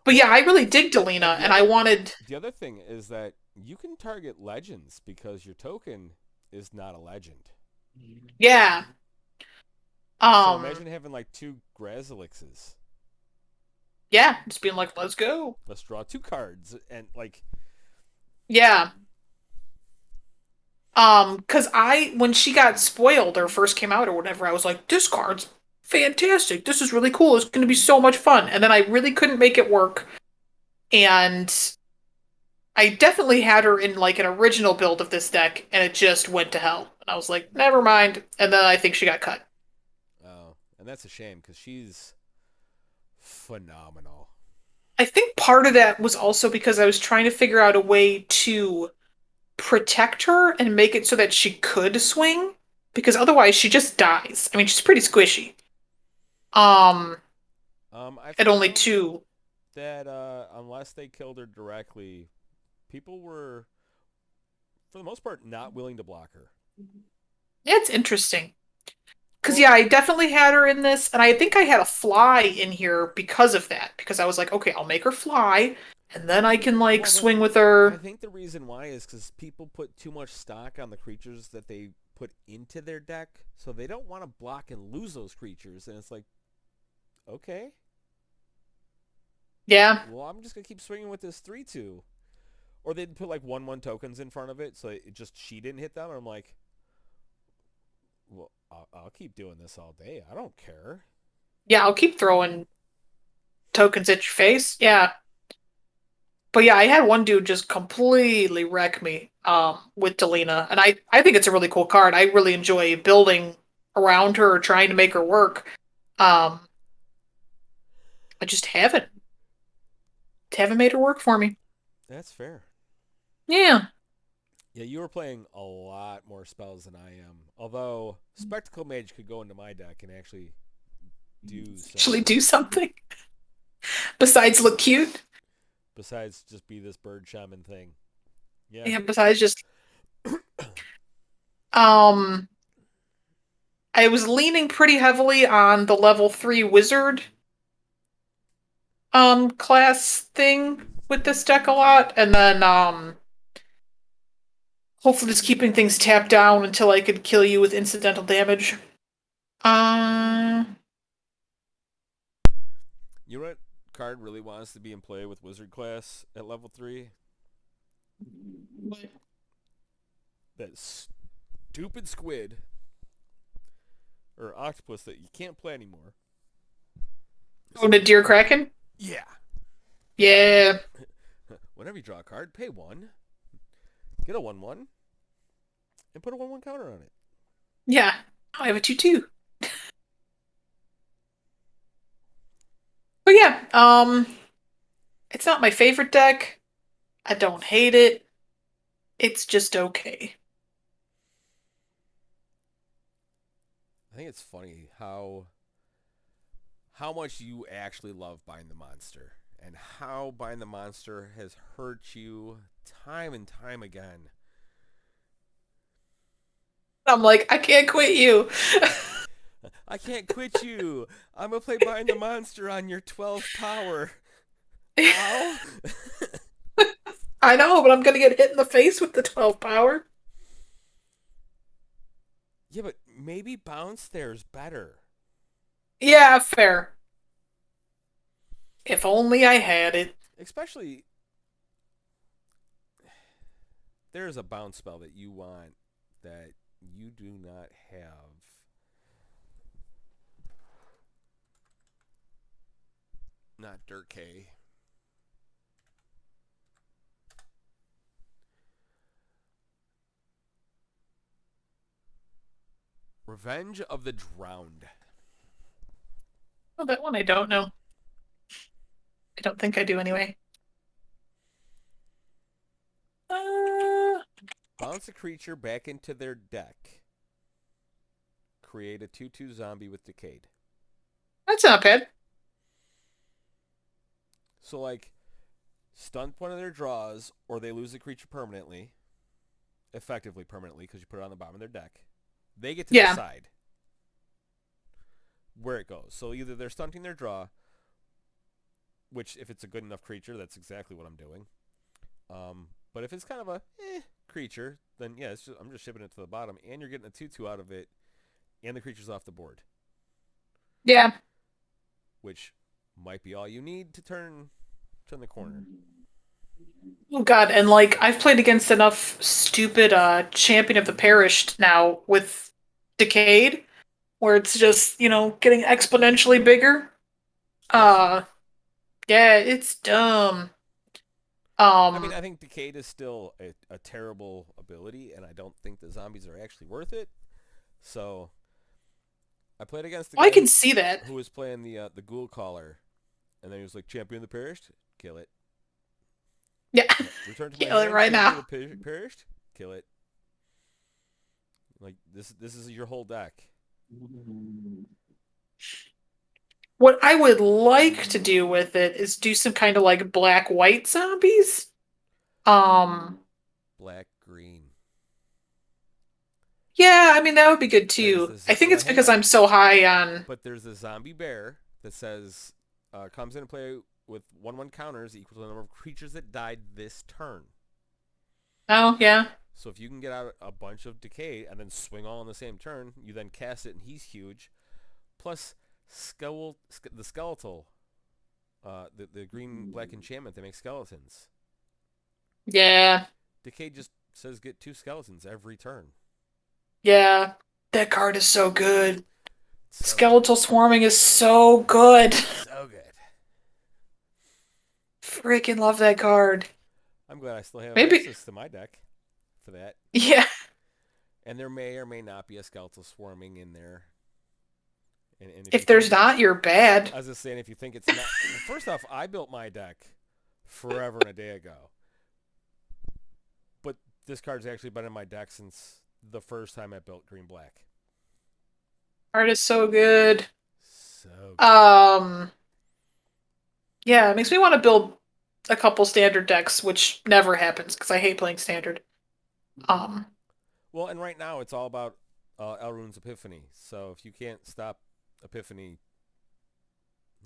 But yeah, Well, I really dig and Delina, and I wanted, the other thing is that you can target legends because your token is not a legend. yeah. So Um, imagine having like two Grazilixes. yeah, just being like, let's go. Let's draw two cards and like Yeah. Cause when she got spoiled or first came out or whatever, I was like, this card's fantastic. This is really cool. It's gonna be so much fun. And then I really couldn't make it work. And I definitely had her in like an original build of this deck, and it just went to hell. And I was like, never mind. And then I think she got cut. oh, and that's a shame because she's phenomenal. I think part of that was also because I was trying to figure out a way to protect her and make it so that she could swing, because otherwise she just dies. I mean, she's pretty squishy. Um, I at only found two. that unless they killed her directly, people were for the most part not willing to block her. Yeah, it's interesting. Because, Well, yeah, I definitely had her in this, and I think I had a fly in here because of that. Because I was like, okay, I'll make her fly, and then I can, like, well, swing with I her. think the reason why is because people put too much stock on the creatures that they put into their deck, so they don't want to block and lose those creatures. And it's like, okay, Yeah. well, I'm just gonna keep swinging with this 3/2. Or they'd put like 1/1 tokens in front of it, so it just she didn't hit them. And I'm like, well, I'll keep doing this all day. I don't care. Yeah, I'll keep throwing tokens at your face. Yeah. But yeah, I had one dude just completely wreck me with Delina. And I think it's a really cool card. I really enjoy building around her or trying to make her work. Um, I just haven't. haven't made her work for me. That's fair. Yeah. Yeah, you were playing a lot more spells than I am. Although Spectacle Mage could go into my deck and actually do Actually something do something besides look cute. besides just be this bird shaman thing. Yeah. Yeah, besides just um I was leaning pretty heavily on the level 3 wizard class thing with this deck a lot, and then hopefully just keeping things tapped down until I could kill you with incidental damage. Uh You know what card really wants to be in play with Wizard class at level 3? That stupid squid or octopus that you can't play anymore. Oh, Nadir Kraken? Yeah. Yeah. Whenever you draw a card, pay 1, get a 1/1, and put a 1/1 counter on it. Yeah. I have a 2/2. But yeah, it's not my favorite deck. I don't hate it. It's just okay. I think it's funny how much you actually love Bind the Monster and how Bind the Monster has hurt you time and time again. I'm like, I can't quit you. I can't quit you. I'm gonna play Bind the Monster on your 12 power. Ow. I know, but I'm gonna get hit in the face with the 12 power. Yeah, but maybe Bounce there's better. Yeah, fair. If only I had it. Especially there's a bounce spell that you want that you do not have. Not Durkay. Revenge of the Drowned. Oh, that one I don't know. I don't think I do anyway. Uh, Bounce a creature back into their deck. Create a 2/2 zombie with Decayed. that's not bad. So, like, stunt one of their draws, or they lose the creature permanently. Effectively permanently, because you put it on the bottom of their deck. They get to Yeah. decide where it goes. So either they're stunting their draw, which if it's a good enough creature, that's exactly what I'm doing. But if it's kind of a creature, then yeah, I'm just shipping it to the bottom, and you're getting a 2/2 out of it, and the creature's off the board, Yeah. which might be all you need to turn the corner. Oh God, and like I've played against enough stupid champion of the perished now with Decayed, where it's just, getting exponentially bigger. Yep. Uh yeah, it's dumb. I mean, Um I think Decayed is still a terrible ability, and I don't think the zombies are actually worth it. So I played against the I guy can see that. who was playing the Ghoul Caller, and then he was like, Champion of the Perished, kill it. Yeah. Return to my Kill it hand, right Champion now. of the Perished, kill it. Like this is your whole deck. What I would like to do with it is do some kind of like black white zombies. Um Black green. yeah, I mean that would be good There's too. this. I think Well, it's hang because on. I'm so high on. But there's a zombie bear that says comes into play with 1/1 counters equal to the number of creatures that died this turn. Oh, yeah. So if you can get out a bunch of decay and then swing all in the same turn, you then cast it and he's huge. Plus, the skeletal, the green black enchantment that makes skeletons. Yeah. Decay just says get 2 skeletons every turn. Yeah. That card is so good. So good. Skeletal swarming is so good. So good. Freaking love that card. I'm glad I still have Maybe. access to my deck for that. Yeah. And there may or may not be a skeletal swarming in there. And if you If there's think, not, you're bad. I was just saying, if you think it's not, well, first off, I built my deck forever and a day ago. But this card's actually been in my deck since the first time I built green black. Art is so good. So good. Um, yeah, it makes me want to build a couple standard decks, which never happens because I hate playing standard. Um, Well, and right now it's all about Elrune's Epiphany. So if you can't stop Epiphany,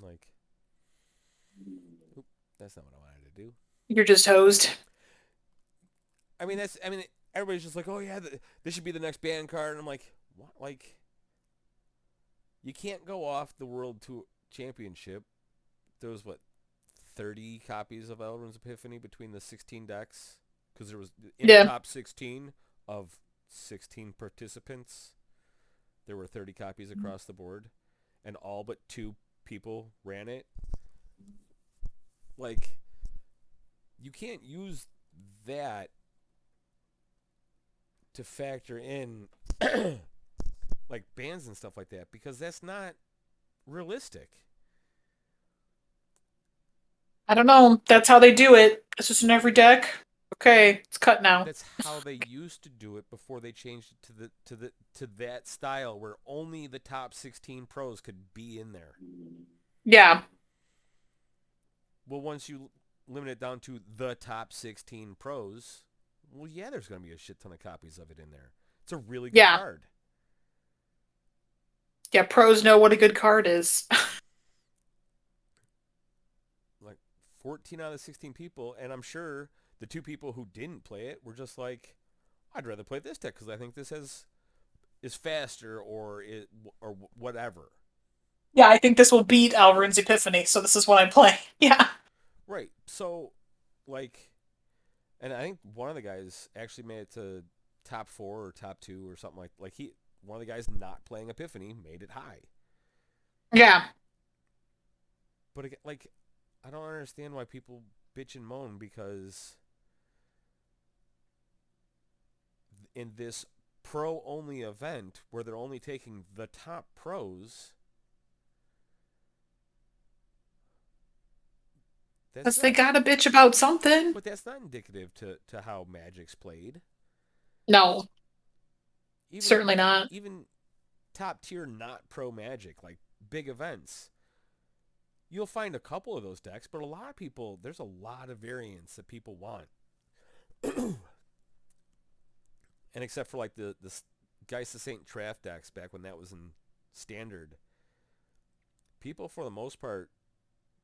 like, oop, that's not what I wanted to do. you're just hosed. I mean, everybody's just like, oh yeah, this should be the next ban card, and I'm like, what? Like, you can't go off the World Tour Championship. There was what 30 copies of Elrond's Epiphany between the 16 decks because there was in the Yeah, top 16 of 16 participants. There were 30 copies across the board, and all but two people ran it. Like, you can't use that to factor in like bans and stuff like that because that's not realistic. I don't know. That's how they do it. It's just in every deck. Okay, it's cut now. That's how they used to do it before they changed it to that style where only the top 16 pros could be in there. Yeah, Well, once you limit it down to the top 16 pros, well, yeah, there's going to be a shit ton of copies of it in there. It's a really good yeah, card. yeah. Pros know what a good card is. Like 14 out of the 16 people, and I'm sure the two people who didn't play it were just like, I'd rather play this deck because I think this is faster or whatever. Yeah, I think this will beat Alvarin's Epiphany, so this is what I'm playing. Yeah. Right. So, like, and I think one of the guys actually made it to top 4 or top 2 or something like he one of the guys not playing Epiphany made it high. Yeah. But again, like, I don't understand why people bitch and moan because in this pro only event where they're only taking the top pros, that's Because they not gotta bitch about something. but that's not indicative to how Magic's played. No, Even certainly not. even top tier not pro Magic like big events. You'll find a couple of those decks, but a lot of people there's a lot of variants that people want. And except for like the Geist of Saint Traff decks back when that was in standard, people for the most part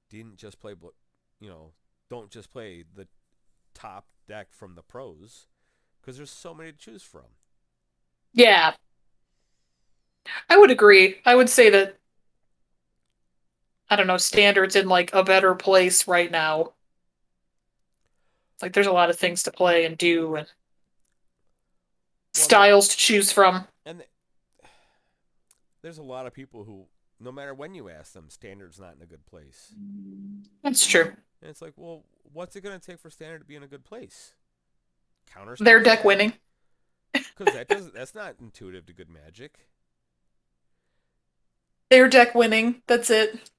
didn't just play, you know, don't just play the top deck from the pros because there's so many to choose from. Yeah, I would agree. I would say that, I don't know, standards in like a better place right now. Like there's a lot of things to play and do and Well, and, styles to choose from. and there's a lot of people who, no matter when you ask them, standard's not in a good place. That's true. And it's like, well, what's it going to take for standard to be in a good place? Counter Their spells? deck winning. Because that's not intuitive to good Magic. Their deck winning. That's it.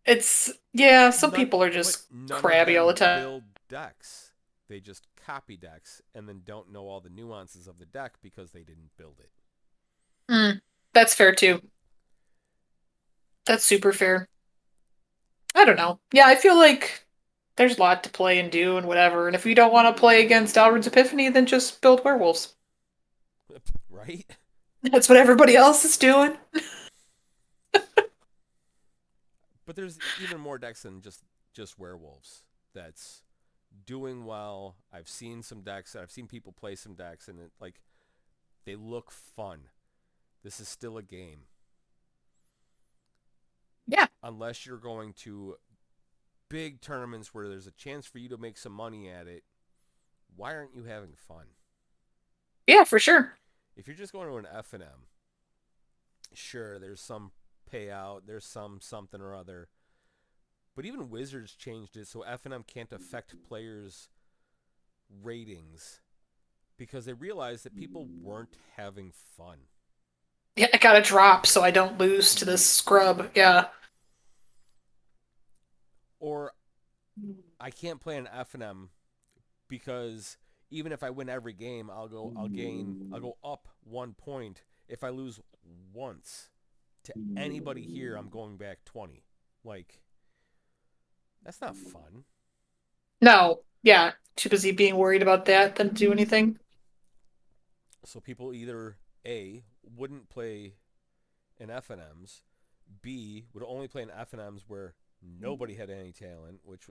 It's, yeah, some None, people are but just none of crabby all the them time. build decks. They just copy decks and then don't know all the nuances of the deck because they didn't build it. Mm, that's fair too. That's super fair. I don't know. Yeah, I feel like there's a lot to play and do and whatever. And if you don't want to play against Alfred's Epiphany, then just build werewolves. Right? That's what everybody else is doing. But there's even more decks than just werewolves that's doing well. I've seen some decks. I've seen people play some decks, and like they look fun. This is still a game, Yeah. unless you're going to big tournaments where there's a chance for you to make some money at it. Why aren't you having fun? Yeah, for sure. If you're just going to an F&M, sure, there's some payout, there's some something or other. But even Wizards changed it so F&M can't affect players' ratings because they realized that people weren't having fun. Yeah, I gotta drop so I don't lose to this scrub. Yeah. Or I can't play an F and M because even if I win every game, I'll go up 1 point. If I lose once to anybody here, I'm going back 20. Like, that's not fun. No, yeah, too busy being worried about that than do anything. So people either A, wouldn't play in F&Ms, B, would only play in F&Ms where nobody had any talent, which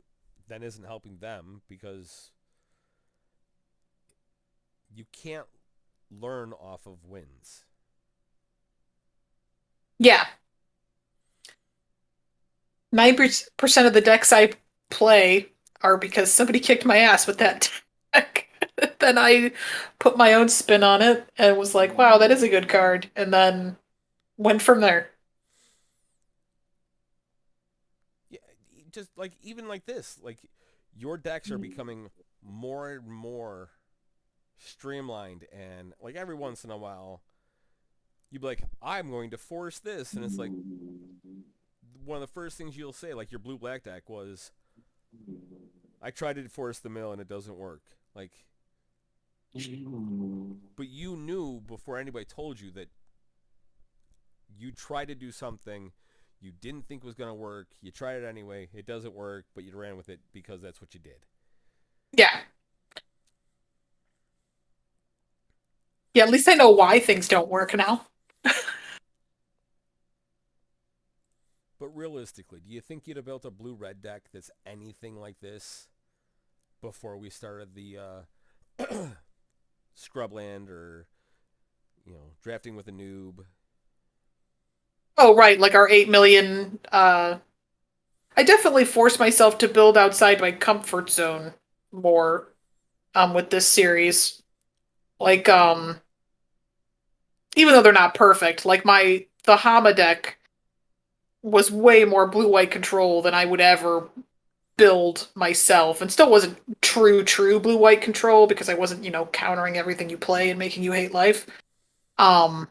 then isn't helping them because you can't learn off of wins. Yeah, 90% of the decks I play are because somebody kicked my ass with that deck. Then I put my own spin on it and was like, wow, that is a good card. And then went from there. Yeah, just like even like this, like your decks are becoming more and more streamlined, and like every once in a while you'd be like, I'm going to force this, and it's like one of the first things you'll say, like your blue black deck was, I tried to force the mill and it doesn't work. Like, but you knew before anybody told you that you tried to do something you didn't think was going to work. You tried it anyway. It doesn't work, but you ran with it because that's what you did. Yeah. Yeah, at least I know why things don't work now. But realistically, do you think you'd have built a blue-red deck that's anything like this before we started the Scrubland or, drafting with a noob? Oh, right, like our 8 million. I definitely forced myself to build outside my comfort zone more with this series. Like, even though they're not perfect, like the Hama deck was way more blue-white control than I would ever build myself, and still wasn't true blue-white control because I wasn't, countering everything you play and making you hate life. Um,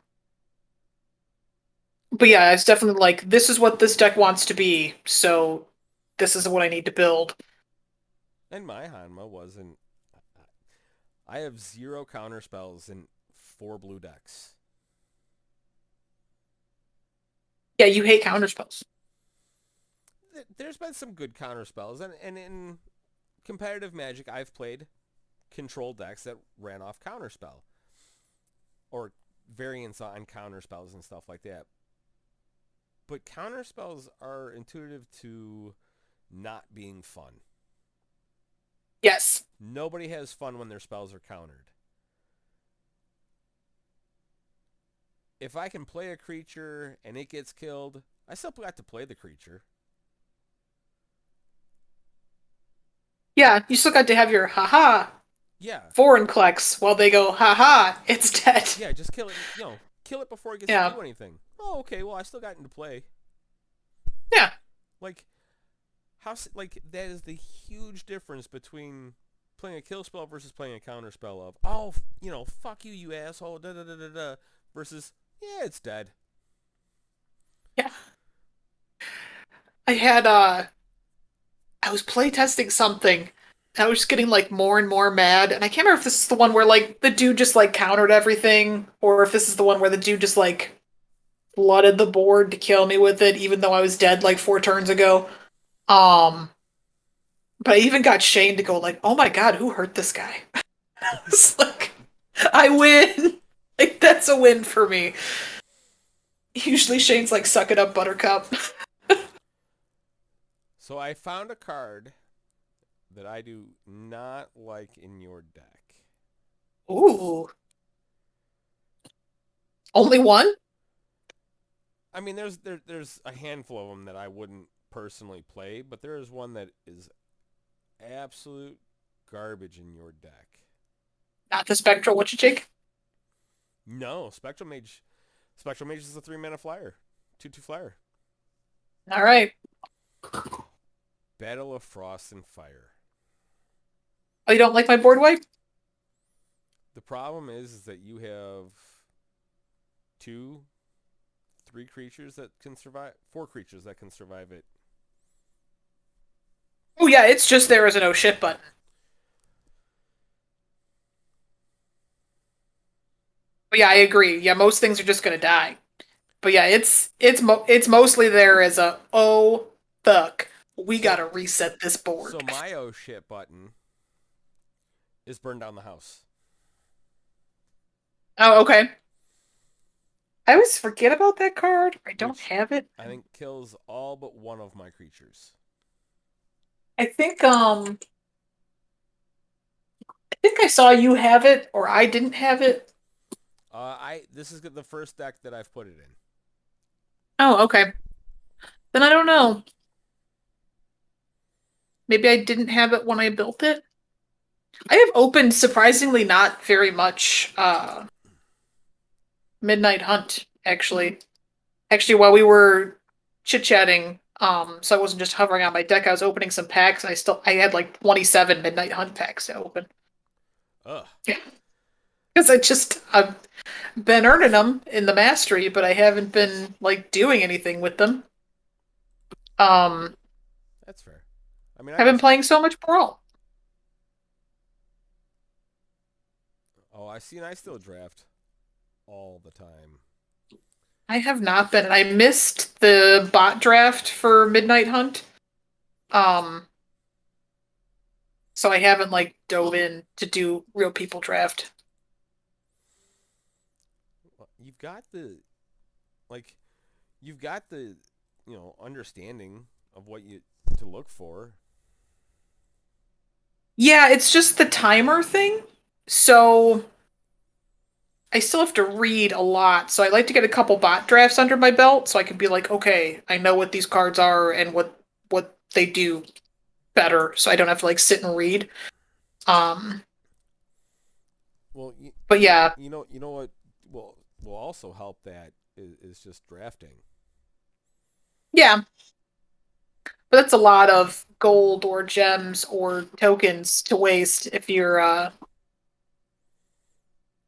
but yeah, it's definitely like this is what this deck wants to be, so this is what I need to build. And my Hanma wasn't. I have 0 counter spells in 4 blue decks. Yeah, you hate counterspells. There's been some good counter spells, and in competitive Magic, I've played control decks that ran off counterspell or variants on counter spells and stuff like that. But counter spells are intuitive to not being fun. Yes. Nobody has fun when their spells are countered. If I can play a creature and it gets killed, I still got to play the creature. Yeah, you still got to have your haha Yeah, foreign clicks while they go haha, it's dead. yeah, just kill it. Kill it before it gets to Yeah. do anything. Oh, okay. Well, I still got into play. Yeah. Like like that is the huge difference between playing a kill spell versus playing a counter spell of, oh, fuck you, you asshole, da da da da da, versus, yeah, it's dead. Yeah. I had I was playtesting something. I was just getting like more and more mad, and I can't remember if this is the one where like the dude just like countered everything, or if this is the one where the dude just like flooded the board to kill me with it, even though I was dead like 4 turns ago. Um, but I even got Shane to go like, "Oh my God, who hurt this guy?" It's like, I win. Like that's a win for me. Usually Shane's like, "Suck it up, Buttercup." So I found a card that I do not like in your deck. Ooh, only one? I mean, there's a handful of them that I wouldn't personally play, but there is one that is absolute garbage in your deck. Not the Spectral What you Jake? No, Spectral Mage. Spectral Mage is a 3-mana flyer, 2/2 flyer. All right. Battle of Frost and Fire. Oh, you don't like my board wipe? The problem is that you have 2, 3 creatures that can survive, 4 creatures that can survive it. Oh yeah, it's just there as an oh shit button. But yeah, I agree. Yeah, most things are just gonna die. But yeah, it's mostly there as a oh fuck, we So gotta reset this so board. my oh shit button is burn down the house. Oh, okay. I always forget about that card. I don't Which have it. I think kills all but one of my creatures. I think I think I saw you have it or I didn't have it. I this is the first deck that I've put it in. Oh, okay. Then I don't know. Maybe I didn't have it when I built it. I have opened surprisingly not very much Midnight Hunt actually. Actually, while we were chit-chatting, so I wasn't just hovering on my deck, I was opening some packs and I had like 27 Midnight Hunt packs to open. Ugh, Because I've been earning them in the mastery, but I haven't been like doing anything with them. Um, that's fair. I mean, I I've been just playing so much Brawl. oh I see, and I still draft all the time. I have not been. I missed the bot draft for Midnight Hunt. Um, so I haven't like dove in to do real people draft. You've got the like you've got the understanding of what you to look for. Yeah, it's just the timer thing. So I still have to read a lot. So I like to get a couple bot drafts under my belt so I can be like, okay, I know what these cards are and what they do better. So I don't have to like sit and read. Um, Well, but yeah, you know what will also help that is just drafting. yeah. But that's a lot of gold or gems or tokens to waste if you're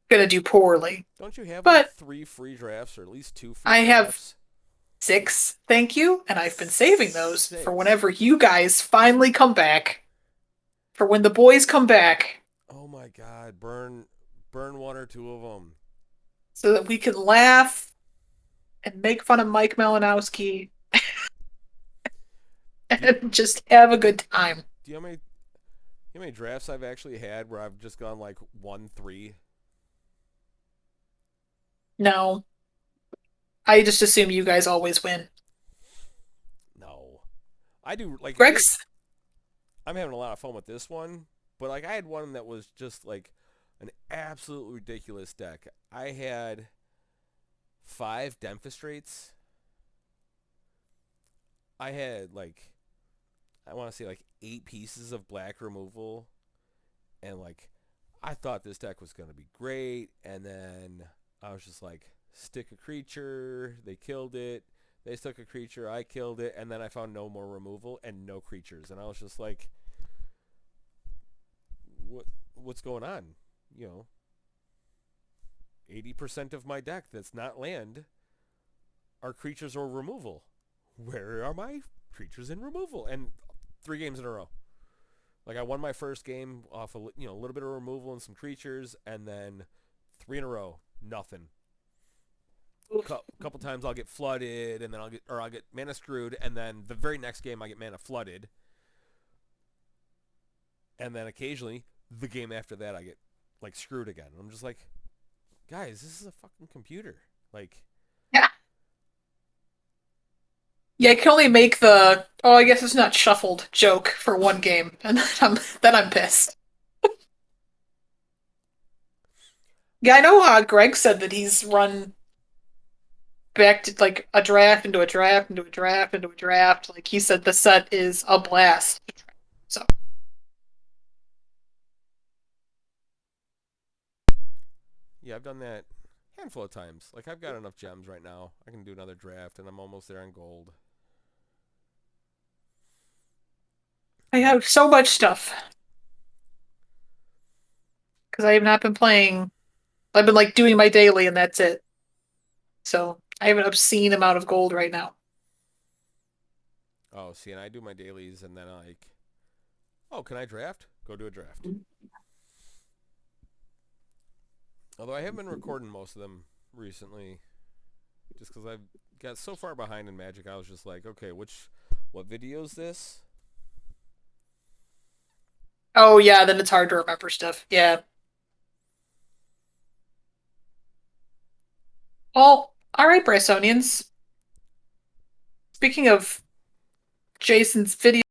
gonna do poorly. Don't you have like But 3 free drafts or at least 2 free I have drafts? 6, thank you, and I've been saving those for Six. whenever you guys finally come back. For when the boys come back, Oh my God! Burn 1 or 2 of them. so that we can laugh and make fun of Mike Malinowski Do you, and just have a good time. do you know how many drafts I've actually had where I've just gone like 1-3? No, I just assume you guys always win. No, I do like it. Greg's, I'm having a lot of fun with this one, but like I had one that was just like an absolute ridiculous deck. I had 5 Demphistrates. I had like I want to say like 8 pieces of black removal, and like I thought this deck was gonna be great, and then I was just like stick a creature, they killed it. They stuck a creature, I killed it, and then I found no more removal and no creatures, and I was just like, what what's going on? You know, 80% of my deck that's not land are creatures or removal. Where are my creatures in removal? And 3 games in a row. Like I won my first game off a little bit of removal and some creatures, and then 3 in a row, nothing. Couple times I'll get flooded, and then I'll get mana screwed, and then the very next game I get mana flooded, and then occasionally the game after that I get like screwed again. And I'm just like, guys, this is a fucking computer. Like, yeah, yeah, I can only make the oh, I guess it's not shuffled joke for one game, and then I'm pissed. Yeah, I know. Greg said that he's run back to like a draft into a draft into a draft into a draft. Like he said, the set is a blast. So yeah, I've done that a handful of times. Like I've got enough gems right now. I can do another draft, and I'm almost there on gold. I have so much stuff because I have not been playing. I've been like doing my daily and that's it. So I have an obscene amount of gold right now. Oh, see, and I do my dailies, and then like Oh, can I draft? Go to a draft. Although I have been recording most of them recently, just because I've got so far behind in Magic, I was just like, okay, what video is this? Oh yeah, then it's hard to remember stuff. Yeah. Well, all right, Brysonians. Speaking of Jason's video